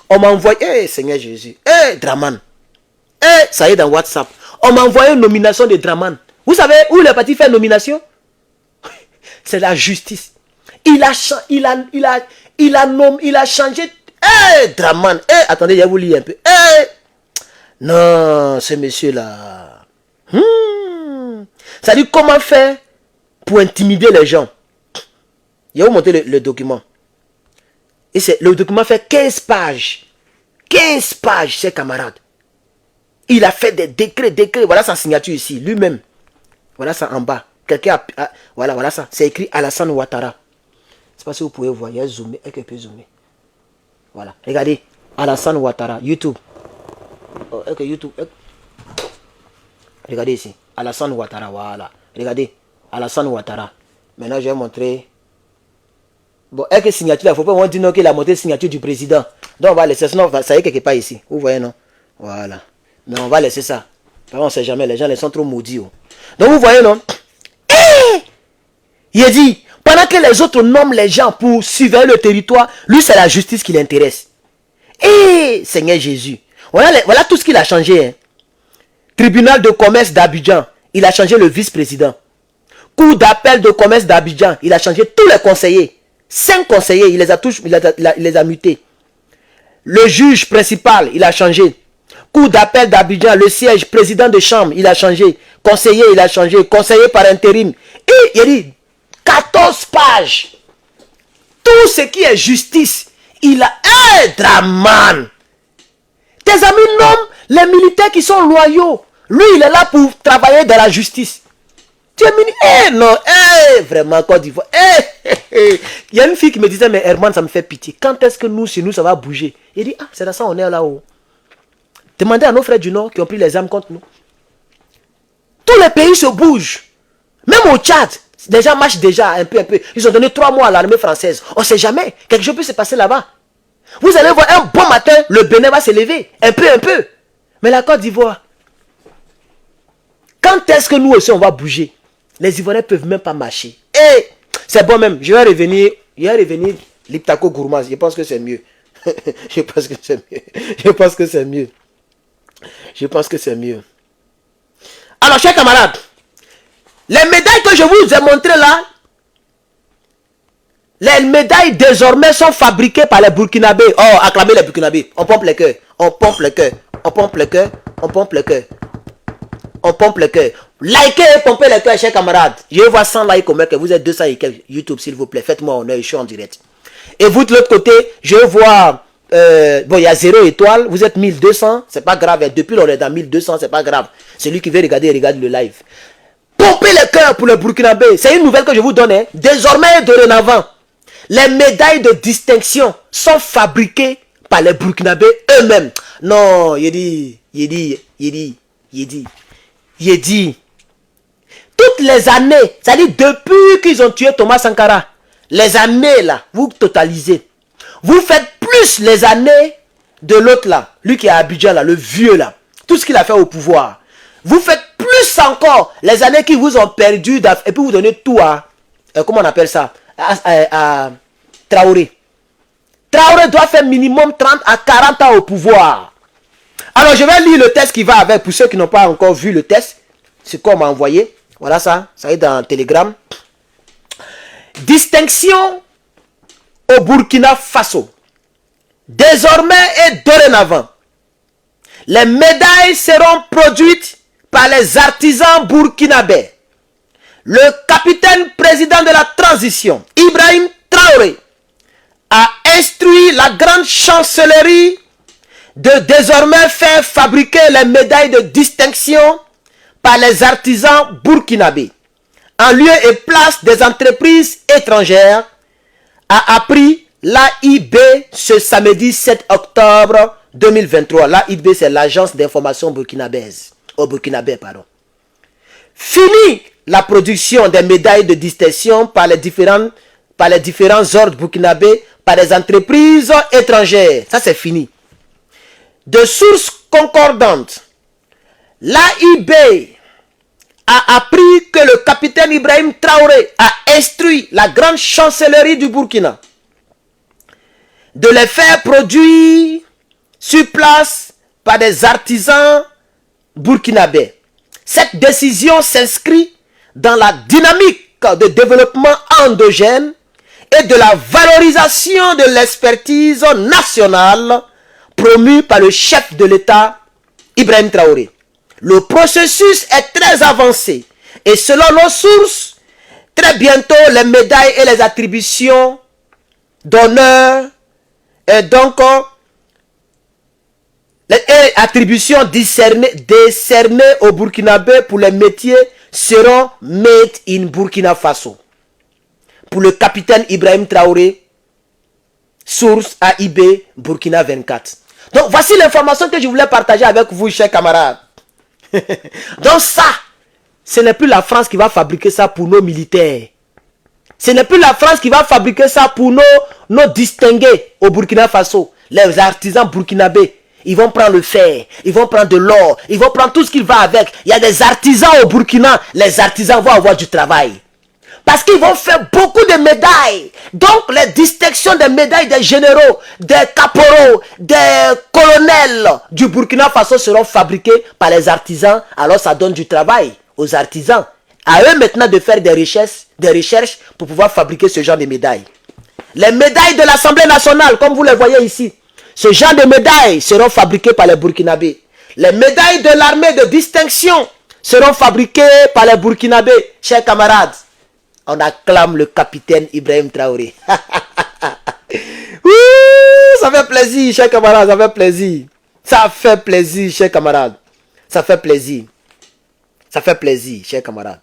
on m'a envoyé, Seigneur Jésus, Draman, ça y est dans WhatsApp, on m'a envoyé une nomination de Draman. Vous savez où il est parti faire nomination? C'est la justice. Il a changé. Draman, attendez, je vais vous lire un peu. Non, ce monsieur-là. Ça dit comment faire pour intimider les gens. Je vais vous montrer le document. Et le document fait 15 pages. 15 pages, ses camarades. Il a fait des décrets. Voilà sa signature ici, lui-même. Voilà ça en bas. Quelqu'un a... Voilà ça. C'est écrit Alassane Ouattara. Je ne sais pas si vous pouvez voir. Il y a zoomé. Est-ce que je peux zoomer? Voilà. Regardez. Alassane Ouattara. YouTube. Est-ce YouTube... Regardez ici. Alassane Ouattara. Voilà. Regardez. Alassane Ouattara. Maintenant, je vais montrer... Bon, est-ce que signature, il ne faut pas dire non qu'il a montré la signature du président. Donc on va laisser, sinon ça y est quelque part ici. Vous voyez, non? Voilà. Mais on va laisser ça. On ne sait jamais, les gens ils sont trop maudits. Oh. Donc vous voyez, non? Il a dit, pendant que les autres nomment les gens pour surveiller le territoire, lui c'est la justice qui l'intéresse. Seigneur Jésus. Voilà tout ce qu'il a changé. Hein. Tribunal de commerce d'Abidjan, il a changé le vice-président. Cour d'appel de commerce d'Abidjan, il a changé tous les conseillers. 5 conseillers, il les a tous, il les a mutés. Le juge principal, il a changé. Cour d'appel d'Abidjan, le siège, président de chambre, il a changé. Conseiller, il a changé. Conseiller par intérim. Et il a dit 14 pages. Tout tout ce qui est justice, il a un Draman. Tes amis nomment les militaires qui sont loyaux. Lui, il est là pour travailler dans la justice. Tu es mini. Non, vraiment, Côte d'Ivoire. Il y a une fille qui me disait, mais Herman, ça me fait pitié. Quand est-ce que nous, chez nous, ça va bouger? Il dit, ah, c'est dans ça, on est là-haut. Demandez à nos frères du Nord qui ont pris les armes contre nous. Tous les pays se bougent. Même au Tchad, les gens marchent déjà un peu. Ils ont donné 3 mois à l'armée française. On ne sait jamais. Quelque chose peut se passer là-bas. Vous allez voir un bon matin, le Bénin va se lever. Un peu. Mais la Côte d'Ivoire, quand est-ce que nous aussi on va bouger? Les Ivoiriens ne peuvent même pas marcher. Et c'est bon même. Je vais revenir Liptako Gourmaz. Je pense que c'est mieux. Je pense que c'est mieux. Alors, chers camarades, les médailles que je vous ai montrées là, les médailles désormais sont fabriquées par les Burkinabés. Oh, acclamez les Burkinabés. On pompe les cœurs. Likez et pompez les cœurs, chers camarades. Je vois 100 likes au mec. Vous êtes 200 et quelques. YouTube, s'il vous plaît. Faites-moi honneur, je suis en direct. Et vous, de l'autre côté, je vois... bon, il y a 0 étoile. Vous êtes 1200. C'est pas grave. Et depuis, on est dans 1200. C'est pas grave. Celui qui veut regarder, regarde le live. Pompez les cœurs pour les Burkinabés. C'est une nouvelle que je vous donne. Hein. Désormais, dorénavant, les médailles de distinction sont fabriquées par les Burkinabés eux-mêmes. Non, il dit. Toutes les années, c'est-à-dire depuis qu'ils ont tué Thomas Sankara, les années là, vous totalisez. Vous faites plus les années de l'autre là, lui qui est à Abidjan là, le vieux là, tout ce qu'il a fait au pouvoir. Vous faites plus encore les années qui vous ont perdu et puis vous donnez tout à, comment on appelle ça, à Traoré. Traoré doit faire minimum 30 à 40 ans au pouvoir. Alors je vais lire le test qui va avec, pour ceux qui n'ont pas encore vu le test, c'est qu'on m'a envoyé. Voilà ça est dans Telegram. Distinction au Burkina Faso. Désormais et dorénavant, les médailles seront produites par les artisans burkinabés. Le capitaine président de la transition, Ibrahim Traoré, a instruit la grande chancellerie de désormais faire fabriquer les médailles de distinction par les artisans burkinabés. En lieu et place des entreprises étrangères, a appris l'AIB ce samedi 7 octobre 2023. L'AIB, c'est l'agence d'information burkinabèse. Au Burkinabé, pardon. Fini la production des médailles de distinction par les différents ordres burkinabés, par les entreprises étrangères. Ça, c'est fini. De sources concordantes, l'AIB a appris que le capitaine Ibrahim Traoré a instruit la grande chancellerie du Burkina de les faire produire sur place par des artisans burkinabés. Cette décision s'inscrit dans la dynamique de développement endogène et de la valorisation de l'expertise nationale promue par le chef de l'État, Ibrahim Traoré. Le processus est très avancé et selon nos sources, très bientôt les médailles et les attributions d'honneur et donc les attributions décernées au Burkinabé pour les métiers seront made in Burkina Faso. Pour le capitaine Ibrahim Traoré, source AIB Burkina 24. Donc voici l'information que je voulais partager avec vous, chers camarades. Donc ça, ce n'est plus la France qui va fabriquer ça pour nos militaires. Ce n'est plus la France qui va fabriquer ça pour nos distingués au Burkina Faso. Les artisans burkinabés, ils vont prendre le fer, ils vont prendre de l'or, ils vont prendre tout ce qui va avec. Il y a des artisans au Burkina, les artisans vont avoir du travail. Parce qu'ils vont faire beaucoup de médailles. Donc les distinctions des médailles des généraux, des caporaux, des colonels du Burkina Faso seront fabriquées par les artisans. Alors ça donne du travail aux artisans. À eux maintenant de faire des recherches pour pouvoir fabriquer ce genre de médailles. Les médailles de l'Assemblée nationale, comme vous les voyez ici, ce genre de médailles seront fabriquées par les Burkinabés. Les médailles de l'armée de distinction seront fabriquées par les Burkinabés. Chers camarades, on acclame le capitaine Ibrahim Traoré. Ouh, ça fait plaisir, chers camarades, ça fait plaisir. Ça fait plaisir, chers camarades. Ça fait plaisir. Ça fait plaisir, chers camarades.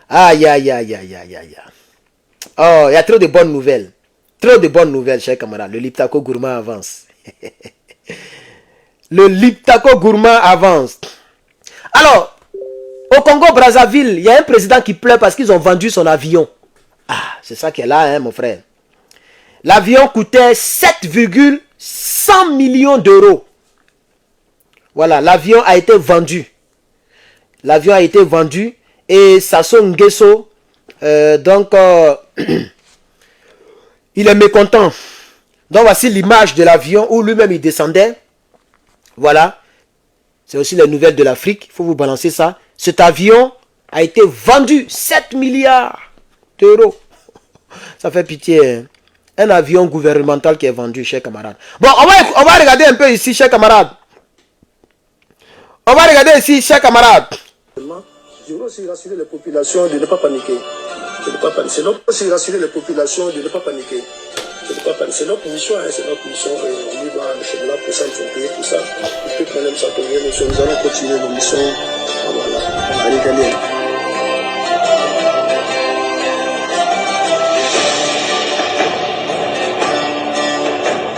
Aïe, aïe, aïe, aïe, aïe, aïe. Oh, il y a trop de bonnes nouvelles. Trop de bonnes nouvelles, chers camarades. Le Liptako Gourmand avance. Le Liptako Gourmand avance. Alors, au Congo-Brazzaville, il y a un président qui pleure parce qu'ils ont vendu son avion. Ah, c'est ça qui est là, hein, mon frère. L'avion coûtait 7,100 millions d'euros. Voilà, l'avion a été vendu. L'avion a été vendu et Sassou Nguesso, il est mécontent. Donc voici l'image de l'avion où lui-même il descendait. Voilà. C'est aussi les nouvelles de l'Afrique. Il faut vous balancer ça. Cet avion a été vendu 7 milliards d'euros. Ça fait pitié. Hein? Un avion gouvernemental qui est vendu, chers camarades. Bon, on va regarder un peu ici, chers camarades. On va regarder ici, chers camarades. Je veux aussi rassurer les populations de ne pas paniquer. C'est notre aussi rassurer les populations de ne pas paniquer. C'est notre mission, hein, c'est notre mission. On y va, c'est là pour s'informer, tout ça. Il peut quand même s'informer, nous allons continuer nos missions. Voilà, on va aller gagner.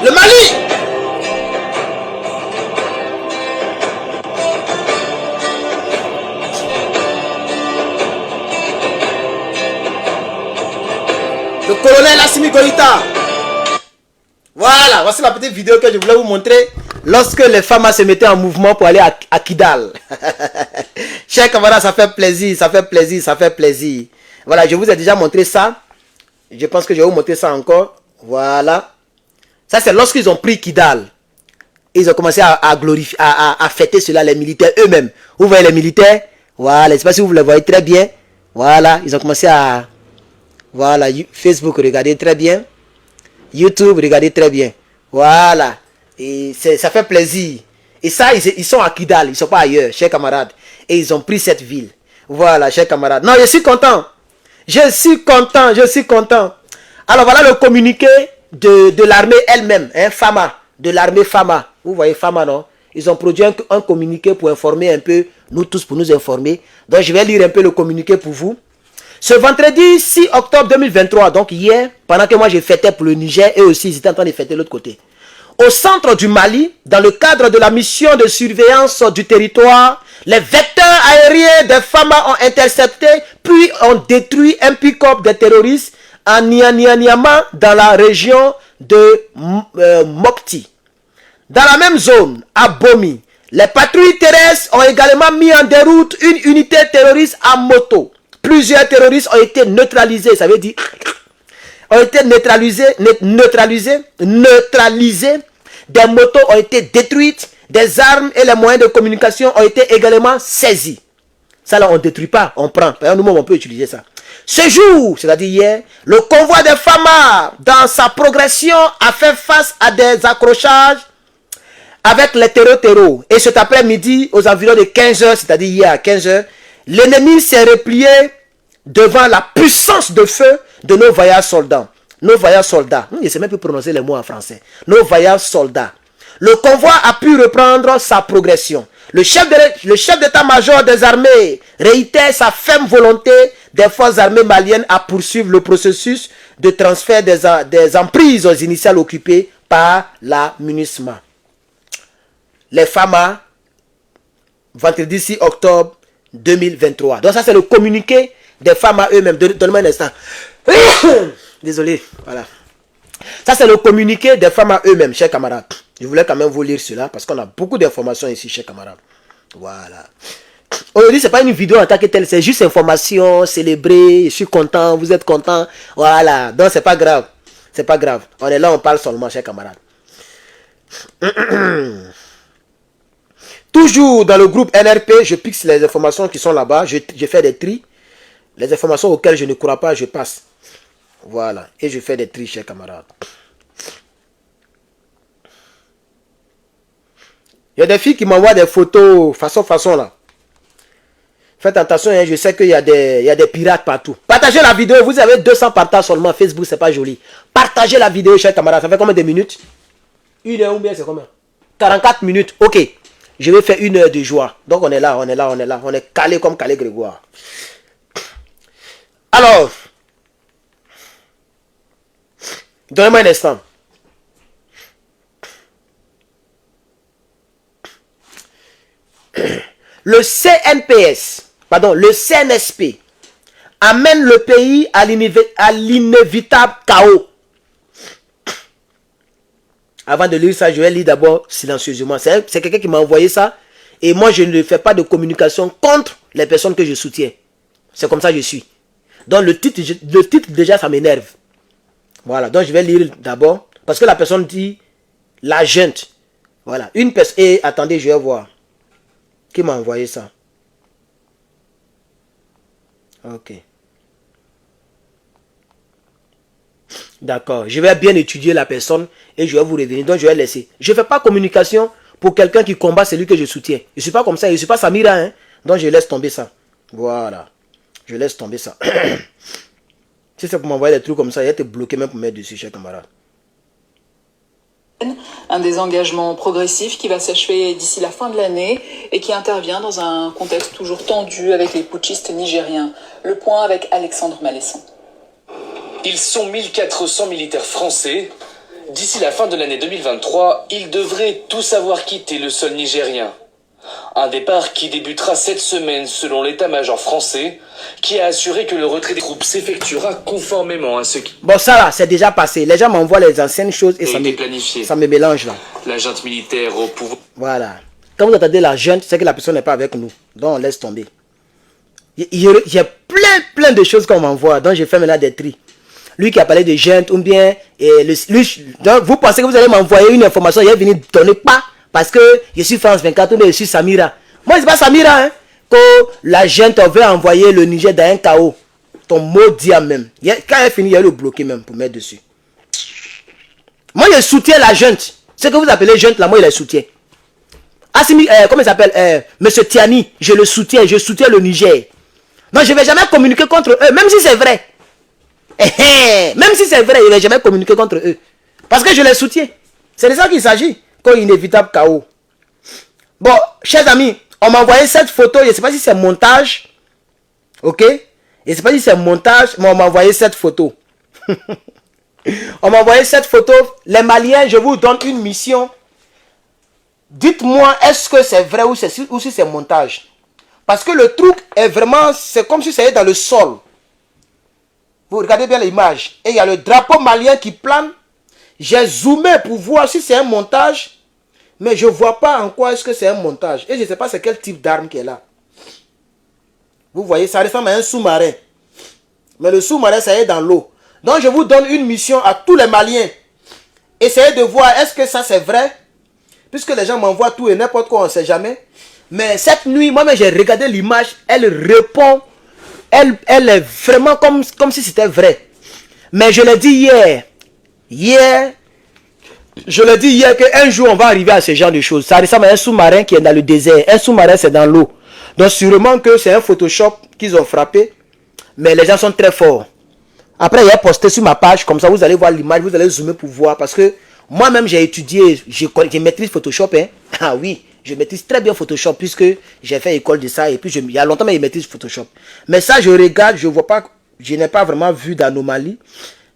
Le Mali! Le colonel Assimi Goïta. Voilà, voici la petite vidéo que je voulais vous montrer lorsque les femmes se mettaient en mouvement pour aller à Kidal. Chers camarades, ça fait plaisir, ça fait plaisir, ça fait plaisir. Voilà, je vous ai déjà montré ça. Je pense que je vais vous montrer ça encore. Voilà. Ça, c'est lorsqu'ils ont pris Kidal. Ils ont commencé à glorifier, à fêter cela, les militaires eux-mêmes. Vous voyez les militaires? Voilà, je ne sais pas si vous les voyez très bien. Voilà, ils ont commencé à... Voilà, Facebook, regardez très bien. YouTube, regardez très bien. Voilà. Et ça fait plaisir. Et ça, ils sont à Kidal, ils ne sont pas ailleurs, chers camarades. Et ils ont pris cette ville. Voilà, chers camarades. Non, je suis content. Je suis content, je suis content. Alors voilà le communiqué de l'armée elle-même, hein, Fama, de l'armée Fama. Vous voyez Fama, non? Ils ont produit un communiqué pour informer un peu, nous tous pour nous informer. Donc je vais lire un peu le communiqué pour vous. Ce vendredi 6 octobre 2023, donc hier, pendant que moi je fêtais pour le Niger, et aussi ils étaient en train de fêter de l'autre côté. Au centre du Mali, dans le cadre de la mission de surveillance du territoire, les vecteurs aériens des Fama ont intercepté, puis ont détruit un pick-up des terroristes à Niama dans la région de Mopti. Dans la même zone, à Bomi, les patrouilles terrestres ont également mis en déroute une unité terroriste à moto. Plusieurs terroristes ont été neutralisés, ça veut dire, ont été neutralisés. Des motos ont été détruites, des armes et les moyens de communication ont été également saisis. Ça là, on ne détruit pas, on prend. Par exemple, nous, on peut utiliser ça. Ce jour, c'est-à-dire hier, le convoi des Fama, dans sa progression, a fait face à des accrochages avec les terreaux. Et cet après-midi, aux environs de 15h, c'est-à-dire hier à 15h, l'ennemi s'est replié devant la puissance de feu de nos vaillants soldats. Nos vaillants soldats. Je ne sais même plus prononcer les mots en français. Nos vaillants soldats. Le convoi a pu reprendre sa progression. Le chef d'état-major des armées réitère sa ferme volonté des forces armées maliennes à poursuivre le processus de transfert des emprises initiales occupées par la MINUSMA. Les FAMA, vendredi 6 octobre 2023. Donc ça c'est le communiqué des FAMA eux-mêmes. Donne-moi un instant. Désolé, voilà. Ça c'est le communiqué des FAMA eux-mêmes, chers camarades. Je voulais quand même vous lire cela parce qu'on a beaucoup d'informations ici, chers camarades. Voilà. Aujourd'hui, ce n'est pas une vidéo en tant que telle, c'est juste information, célébrer, je suis content, vous êtes content. Voilà, donc c'est pas grave. C'est pas grave. On est là, on parle seulement, chers camarades. Toujours dans le groupe NRP, je pixe les informations qui sont là-bas, je fais des tris. Les informations auxquelles je ne crois pas, je passe. Voilà, et je fais des tris, chers camarades. Il y a des filles qui m'envoient des photos façon là. Faites attention, hein, je sais qu'il y a des pirates partout. Partagez la vidéo, vous avez 200 partages seulement. Facebook, c'est pas joli. Partagez la vidéo, chers camarades. Ça fait combien de minutes? 1 heure ou bien c'est combien? 44 minutes, ok. Je vais faire 1 heure de joie. Donc on est là, on est là, on est là. On est calé comme calé Grégoire. Alors, donnez-moi un instant. Le CNPS, pardon, le CNSP amène le pays à l'inévitable chaos. Avant de lire ça, je vais lire d'abord silencieusement. C'est quelqu'un qui m'a envoyé ça. Et moi, je ne fais pas de communication contre les personnes que je soutiens. C'est comme ça que je suis. Donc, le titre déjà, ça m'énerve. Voilà. Donc, je vais lire d'abord. Parce que la personne dit la junte. Voilà. Une personne. Et attendez, je vais voir. Qui m'a envoyé ça? Ok. D'accord. Je vais bien étudier la personne et je vais vous revenir. Donc, je vais laisser. Je ne fais pas communication pour quelqu'un qui combat celui que je soutiens. Je ne suis pas comme ça. Je ne suis pas Samira. Hein? Donc, je laisse tomber ça. Voilà. Je laisse tomber ça. Si c'est pour m'envoyer des trucs comme ça, il va te bloquer même pour mettre dessus, chers camarades. Un désengagement progressif qui va s'achever d'ici la fin de l'année et qui intervient dans un contexte toujours tendu avec les putschistes nigériens. Le point avec Alexandre Malesson. Ils sont 1400 militaires français. D'ici la fin de l'année 2023, ils devraient tous avoir quitté le sol nigérien. Un départ qui débutera cette semaine selon l'état-major français, qui a assuré que le retrait des troupes s'effectuera conformément à ce qui Bon, ça là, c'est déjà passé. Les gens m'envoient les anciennes choses et a ça été me, planifié. ça me mélange là. La junte militaire au pouvoir. Voilà. Quand vous entendez la junte, c'est que la personne n'est pas avec nous. Donc, on laisse tomber. Il y a plein de choses qu'on m'envoie. Donc, je fais maintenant des tris. Lui qui a parlé de junte ou bien... donc, vous pensez que vous allez m'envoyer une information, il va venir donner pas parce que je suis France 24 ou bien je suis Samira. Moi, c'est pas Samira, hein. Que la junte veut envoyer le Niger dans un chaos. Ton mot dit à même. Quand elle finit, il va le bloquer même pour mettre dessus. Moi, je soutiens la junte. Ce que vous appelez junte, là, moi, je le soutiens. Assimi, comment il s'appelle Monsieur Tiani, je le soutiens, je soutiens le Niger. Non, je ne vais jamais communiquer contre eux, même si c'est vrai. Même si c'est vrai, je ne vais jamais communiquer contre eux. Parce que je les soutiens. C'est de ça qu'il s'agit. Comme inévitable chaos. Bon, chers amis, on m'a envoyé cette photo. Je ne sais pas si c'est montage. Ok? Je ne sais pas si c'est montage, mais on m'a envoyé cette photo. On m'a envoyé cette photo. Les Maliens, je vous donne une mission. Dites-moi, est-ce que c'est vrai ou si c'est montage? Parce que le truc est vraiment, c'est comme si c'était dans le sol. Vous regardez bien l'image. Et il y a le drapeau malien qui plane. J'ai zoomé pour voir si c'est un montage. Mais je ne vois pas en quoi est-ce que c'est un montage. Et je ne sais pas c'est quel type d'arme qui est là. Vous voyez, ça ressemble à un sous-marin. Mais le sous-marin, ça est dans l'eau. Donc je vous donne une mission à tous les Maliens. Essayez de voir est-ce que ça c'est vrai. Puisque les gens m'envoient tout et n'importe quoi, on ne sait jamais. Mais cette nuit, moi-même j'ai regardé l'image. Elle répond. Elle est vraiment comme si c'était vrai. Mais je l'ai dit hier. Je l'ai dit hier qu'un jour on va arriver à ce genre de choses. Ça ressemble à un sous-marin qui est dans le désert. Un sous-marin c'est dans l'eau. Donc sûrement que c'est un Photoshop qu'ils ont frappé. Mais les gens sont très forts. Après il a posté sur ma page. Comme ça vous allez voir l'image. Vous allez zoomer pour voir. Parce que moi-même j'ai étudié. Je maîtrise Photoshop. Hein. Ah oui. Je maîtrise très bien Photoshop. Puisque j'ai fait école de ça. Et puis il y a longtemps mais je maîtrise Photoshop. Mais ça je regarde. Je vois pas. Je n'ai pas vraiment vu d'anomalie.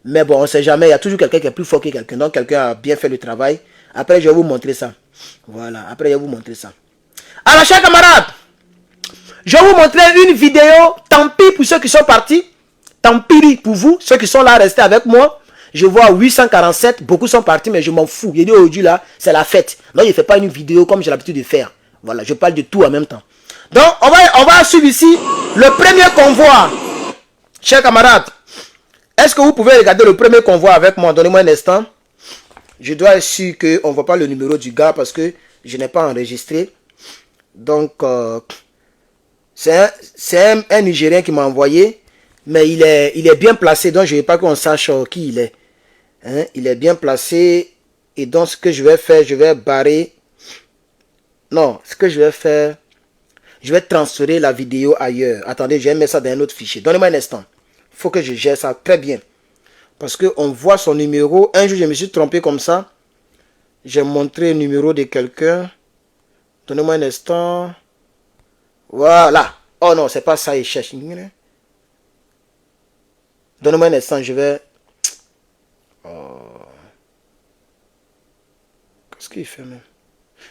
Mais bon, on ne sait jamais. Il y a toujours quelqu'un qui est plus fort que quelqu'un. Donc, quelqu'un a bien fait le travail. Après, je vais vous montrer ça. Voilà. Après, je vais vous montrer ça. Alors, chers camarades, je vais vous montrer une vidéo. Tant pis pour ceux qui sont partis. Tant pis pour vous, ceux qui sont là, restés avec moi. Je vois 847. Beaucoup sont partis, mais je m'en fous. Il dit aujourd'hui, là, c'est la fête. Donc, je ne fais pas une vidéo comme j'ai l'habitude de faire. Voilà. Je parle de tout en même temps. Donc, on va suivre ici le premier convoi. Chers camarades. Est-ce que vous pouvez regarder le premier convoi avec moi? Donnez-moi un instant. Je dois être sûr qu'on ne voit pas le numéro du gars parce que je n'ai pas enregistré. Donc, c'est un Nigérien qui m'a envoyé. Mais il est bien placé. Donc, je ne veux pas qu'on sache qui il est. Hein? Il est bien placé. Et donc, ce que je vais faire, je vais barrer. Non, ce que je vais faire... Je vais transférer la vidéo ailleurs. Attendez, je vais mettre ça dans un autre fichier. Donnez-moi un instant. Il faut que je gère ça très bien. Parce qu'on voit son numéro. Un jour, je me suis trompé comme ça. J'ai montré le numéro de quelqu'un. Donnez-moi un instant. Voilà. Oh non, c'est pas ça, il cherche. Donnez-moi un instant, je vais... Oh. Qu'est-ce qu'il fait même?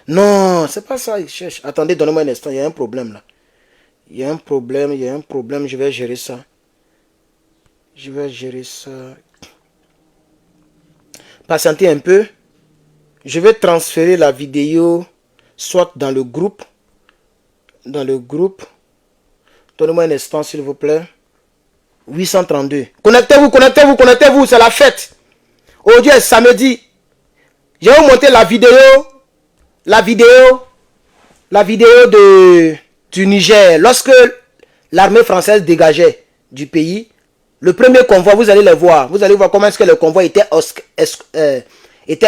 Non, c'est pas ça, il cherche. Attendez, donnez-moi un instant, il y a un problème là. Il y a un problème, je vais gérer ça. Je vais gérer ça. Patientez un peu. Je vais transférer la vidéo soit dans le groupe. Donnez-moi un instant, s'il vous plaît. 832. Connectez-vous, c'est la fête. Aujourd'hui est samedi. Je vais vous montrer la vidéo du Niger. Lorsque l'armée française dégageait du pays, le premier convoi, vous allez le voir. Vous allez voir comment est-ce que le convoi était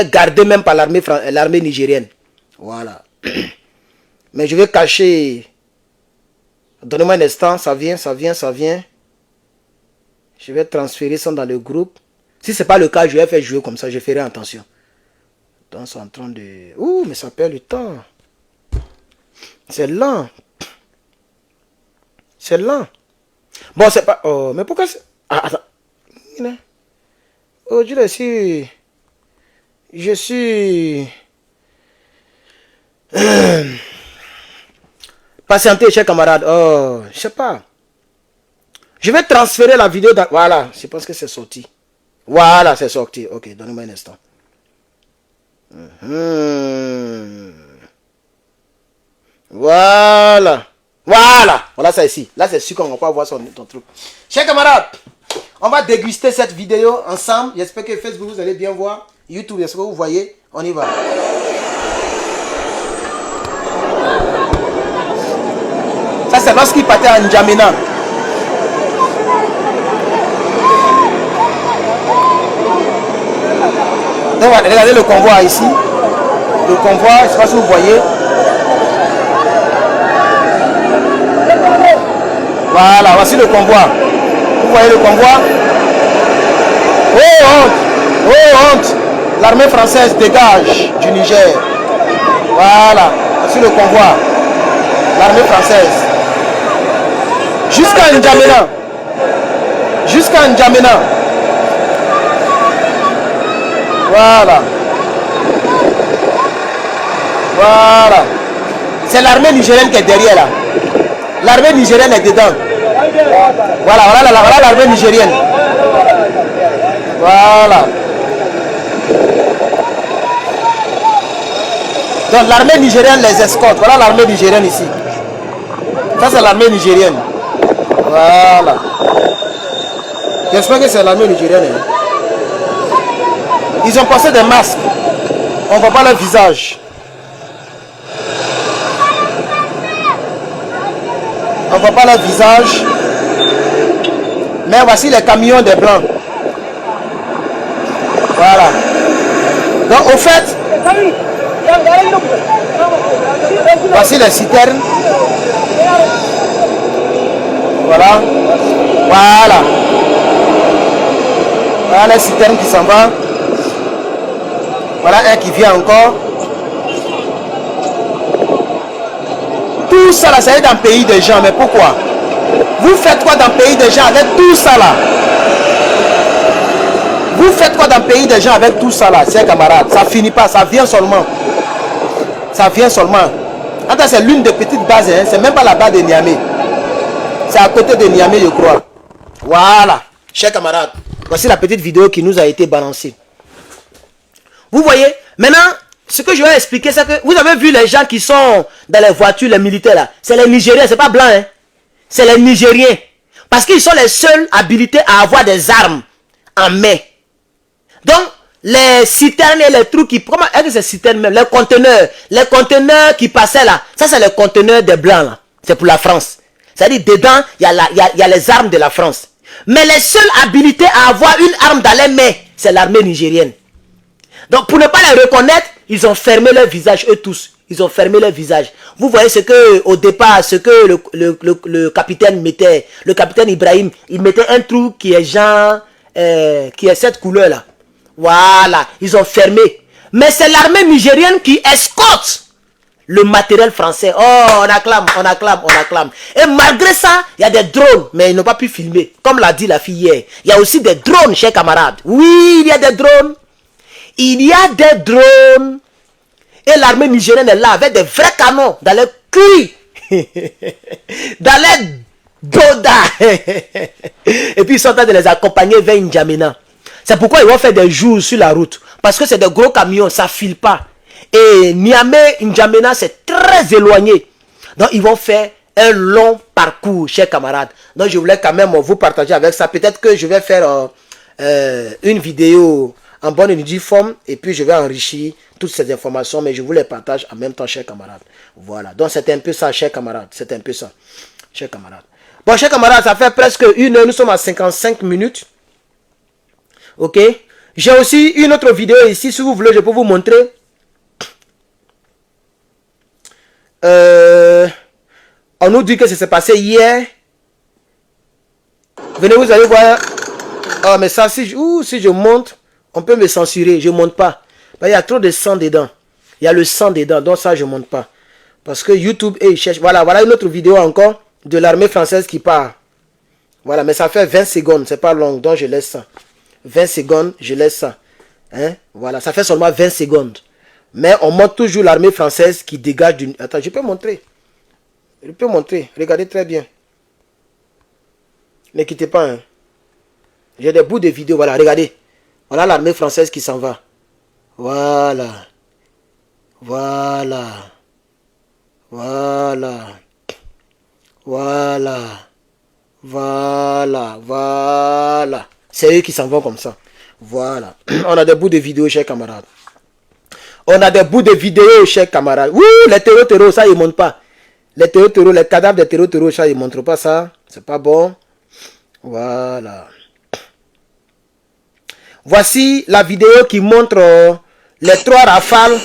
gardé même par l'armée nigérienne. Voilà. Mais je vais cacher. Donnez-moi un instant, ça vient. Je vais transférer ça dans le groupe. Si ce n'est pas le cas, je vais faire jouer comme ça, je ferai attention. Donc, c'est en train de... Ouh, mais ça perd le temps. C'est lent. Bon, c'est pas... Oh, mais pourquoi c'est... Ah, attends. Oh, je suis... Patientez, chers camarades. Oh, je sais pas. Je vais transférer la vidéo dans... Voilà, je pense que c'est sorti. Voilà, c'est sorti. Ok, donnez-moi un instant. Voilà, ça ici. Là, c'est sûr qu'on va pas voir ton truc. Chers camarades, on va déguster cette vidéo ensemble. J'espère que Facebook, vous allez bien voir. YouTube, est-ce que vous voyez? On y va. Ça, c'est lorsqu'il partait à N'Djamena. Donc, regardez le convoi ici. Le convoi, je ne sais pas si vous voyez. Voilà, voici le convoi. Vous voyez le convoi? Oh honte! Oh honte! L'armée française dégage du Niger. Voilà, voici le convoi. L'armée française. Jusqu'à N'Djamena. Voilà. C'est l'armée nigérienne qui est derrière là. L'armée nigérienne est dedans. Voilà l'armée nigérienne. Voilà. Donc l'armée nigérienne les escorte. Voilà l'armée nigérienne ici. Ça c'est l'armée nigérienne. Voilà. J'espère que c'est l'armée nigérienne. Hein. Ils ont passé des masques. On ne voit pas leur visage. Mais voici les camions des blancs. Voilà. Donc au fait, voici les citernes. Voilà les citernes qui s'en vont. Voilà un qui vient encore. Tout ça là, c'est dans le pays des gens. Mais pourquoi? Vous faites quoi dans le pays des gens avec tout ça là? Chers camarades? Ça finit pas, ça vient seulement. Attends, c'est l'une des petites bases, hein. C'est même pas la base de Niamey. C'est à côté de Niamey, je crois. Voilà, chers camarades. Voici la petite vidéo qui nous a été balancée. Vous voyez, maintenant, ce que je vais expliquer, c'est que vous avez vu les gens qui sont dans les voitures, les militaires là. C'est les Nigériens, c'est pas blanc, hein. C'est les Nigériens. Parce qu'ils sont les seuls habilités à avoir des armes en main. Donc, les citernes et les trucs qui... Comment est-ce que c'est citernes même? Les conteneurs qui passaient là. Ça, c'est les conteneurs des blancs là. C'est pour la France. C'est-à-dire, dedans, il y a les armes de la France. Mais les seuls habilités à avoir une arme dans les mains, c'est l'armée nigérienne. Donc, pour ne pas les reconnaître, ils ont fermé leur visage, eux tous. Ils ont fermé leur visage. Vous voyez ce que, au départ, ce que le capitaine mettait, le capitaine Ibrahim, il mettait un trou qui est genre, qui est cette couleur-là. Voilà, ils ont fermé. Mais c'est l'armée nigérienne qui escorte le matériel français. Oh, on acclame, on acclame, on acclame. Et malgré ça, il y a des drones, mais ils n'ont pas pu filmer. Comme l'a dit la fille hier, il y a aussi des drones, chers camarades. Oui, il y a des drones. Il y a des drones. Et l'armée nigérienne est là avec des vrais canons dans les culs. Dans les dodas. Et puis ils sont en train de les accompagner vers N'Djamena. C'est pourquoi ils vont faire des jours sur la route. Parce que c'est des gros camions, ça ne file pas. Et Niamey, N'Djamena, c'est très éloigné. Donc, ils vont faire un long parcours, chers camarades. Donc, je voulais quand même vous partager avec ça. Peut-être que je vais faire une vidéo en bonne et due forme. Et puis, je vais enrichir toutes ces informations. Mais je vous les partage en même temps, chers camarades. Voilà. Donc, c'est un peu ça, chers camarades. C'est un peu ça, chers camarades. Bon, chers camarades, ça fait presque 1 heure. Nous sommes à 55 minutes. Ok. J'ai aussi une autre vidéo ici. Si vous voulez, je peux vous montrer. On nous dit que ça s'est passé hier. Venez, vous allez voir. Oh, mais ça, si je monte, on peut me censurer. Je ne monte pas. Il y a trop de sang dedans. Il y a le sang dedans. Donc ça, je ne monte pas. Parce que YouTube, il cherche. Voilà, voilà une autre vidéo encore de l'armée française qui part. Voilà, mais ça fait 20 secondes. C'est pas long. Donc je laisse ça. 20 secondes, je laisse ça. Hein? Voilà, ça fait seulement 20 secondes. Mais on montre toujours l'armée française qui dégage d'une... Attends, je peux montrer. Je peux montrer. Regardez très bien. Ne quittez pas. Hein. J'ai des bouts de vidéo. Voilà, regardez. Voilà l'armée française qui s'en va. Voilà. Voilà. Voilà. Voilà. Voilà. Voilà. C'est eux qui s'en vont comme ça. Voilà. On a des bouts de vidéo, chers camarades. On a des bouts de vidéos, chers camarades. Ouh, les terreaux, ça, ils ne montrent pas. Les terreaux, les cadavres des terreaux, ça, ils ne montrent pas ça. C'est pas bon. Voilà. Voici la vidéo qui montre les 3 rafales.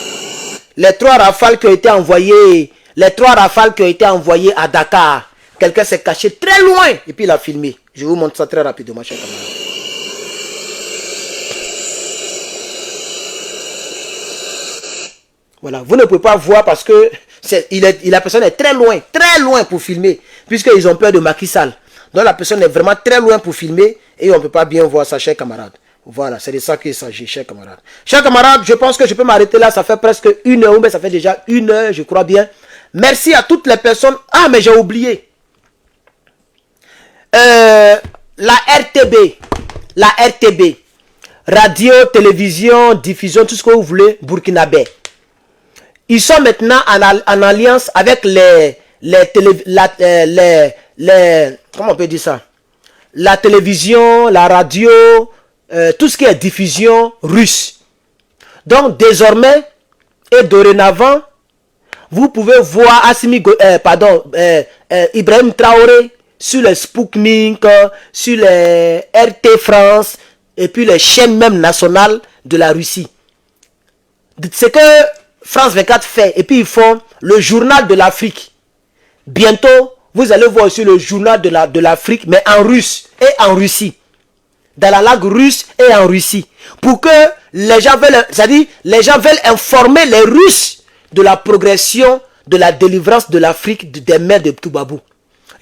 Les 3 rafales qui ont été envoyées. Les 3 rafales qui ont été envoyées à Dakar. Quelqu'un s'est caché très loin. Et puis il a filmé. Je vous montre ça très rapidement, chers camarades. Voilà, vous ne pouvez pas voir parce que la personne est très loin pour filmer, puisqu'ils ont peur de Macky Sall. Donc la personne est vraiment très loin pour filmer et on ne peut pas bien voir ça, chers camarades. Voilà, c'est de ça qu'il s'agit, chers camarades. Chers camarades, je pense que je peux m'arrêter là, ça fait presque 1 heure, mais ça fait déjà 1 heure, je crois bien. Merci à toutes les personnes. Ah, mais j'ai oublié. La RTB, radio, télévision, diffusion, tout ce que vous voulez, burkinabé. Ils sont maintenant en alliance avec comment on peut dire ça? La télévision, la radio, tout ce qui est diffusion russe. Donc désormais et dorénavant, vous pouvez voir Ibrahim Traoré sur les Sputnik, sur les RT France et puis les chaînes même nationales de la Russie. C'est que France 24 fait, et puis ils font le journal de l'Afrique. Bientôt, vous allez voir aussi le journal de l'Afrique, mais en russe et en Russie. Dans la langue russe et en Russie. Pour que les gens veulent, c'est-à-dire, les gens veulent informer les Russes de la progression, de la délivrance de l'Afrique des mains de Toubabou.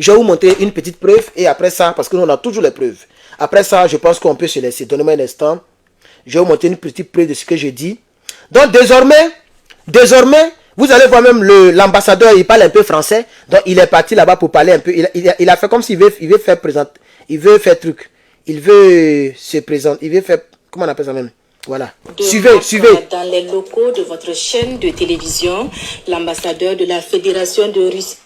Je vais vous montrer une petite preuve, et après ça, parce que nous on a toujours les preuves. Après ça, je pense qu'on peut se laisser. Donnez-moi un instant. Je vais vous montrer une petite preuve de ce que je dis. Donc désormais, vous allez voir même l'ambassadeur, il parle un peu français. Donc il est parti là-bas pour parler un peu. Il a fait comme s'il veut faire présenter. Il veut faire truc. Il veut se présenter. Il veut faire, comment on appelle ça même? Voilà. Suivez. Dans les locaux de votre chaîne de télévision, l'ambassadeur de la Fédération de Russie.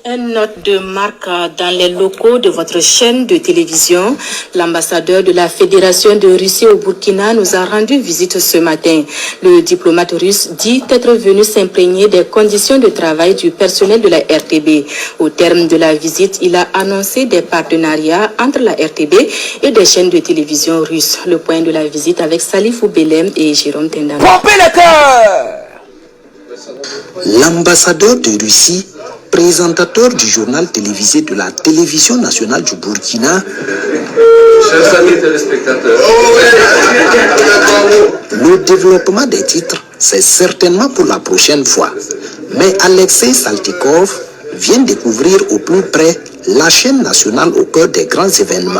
Une note de marque dans les locaux de votre chaîne de télévision. L'ambassadeur de la Fédération de Russie au Burkina nous a rendu visite ce matin. Le diplomate russe dit être venu s'imprégner des conditions de travail du personnel de la RTB. Au terme de la visite, il a annoncé des partenariats entre la RTB et des chaînes de télévision russes. Le point de la visite avec Salifou Belem et Jérôme Tendana. Pompez le cœur! L'ambassadeur de Russie, présentateur du journal télévisé de la télévision nationale du Burkina, chers amis téléspectateurs, le développement des titres, c'est certainement pour la prochaine fois. Mais Alexei Saltykov vient découvrir au plus près la chaîne nationale au cœur des grands événements,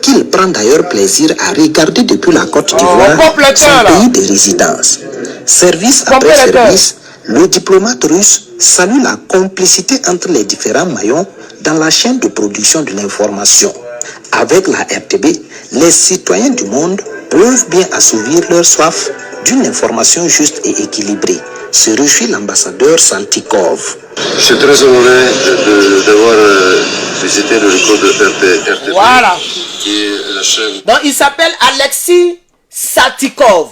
qu'il prend d'ailleurs plaisir à regarder depuis la Côte d'Ivoire, son pays de résidence. Service après service, le diplomate russe salue la complicité entre les différents maillons dans la chaîne de production de l'information. Avec la RTB, les citoyens du monde peuvent bien assouvir leur soif d'une information juste et équilibrée, se réjouit l'ambassadeur Saltykov. je suis très honoré d'avoir visité le record de RTB, Voilà. qui est la chaîne. Donc il s'appelle Alexis Saltykov.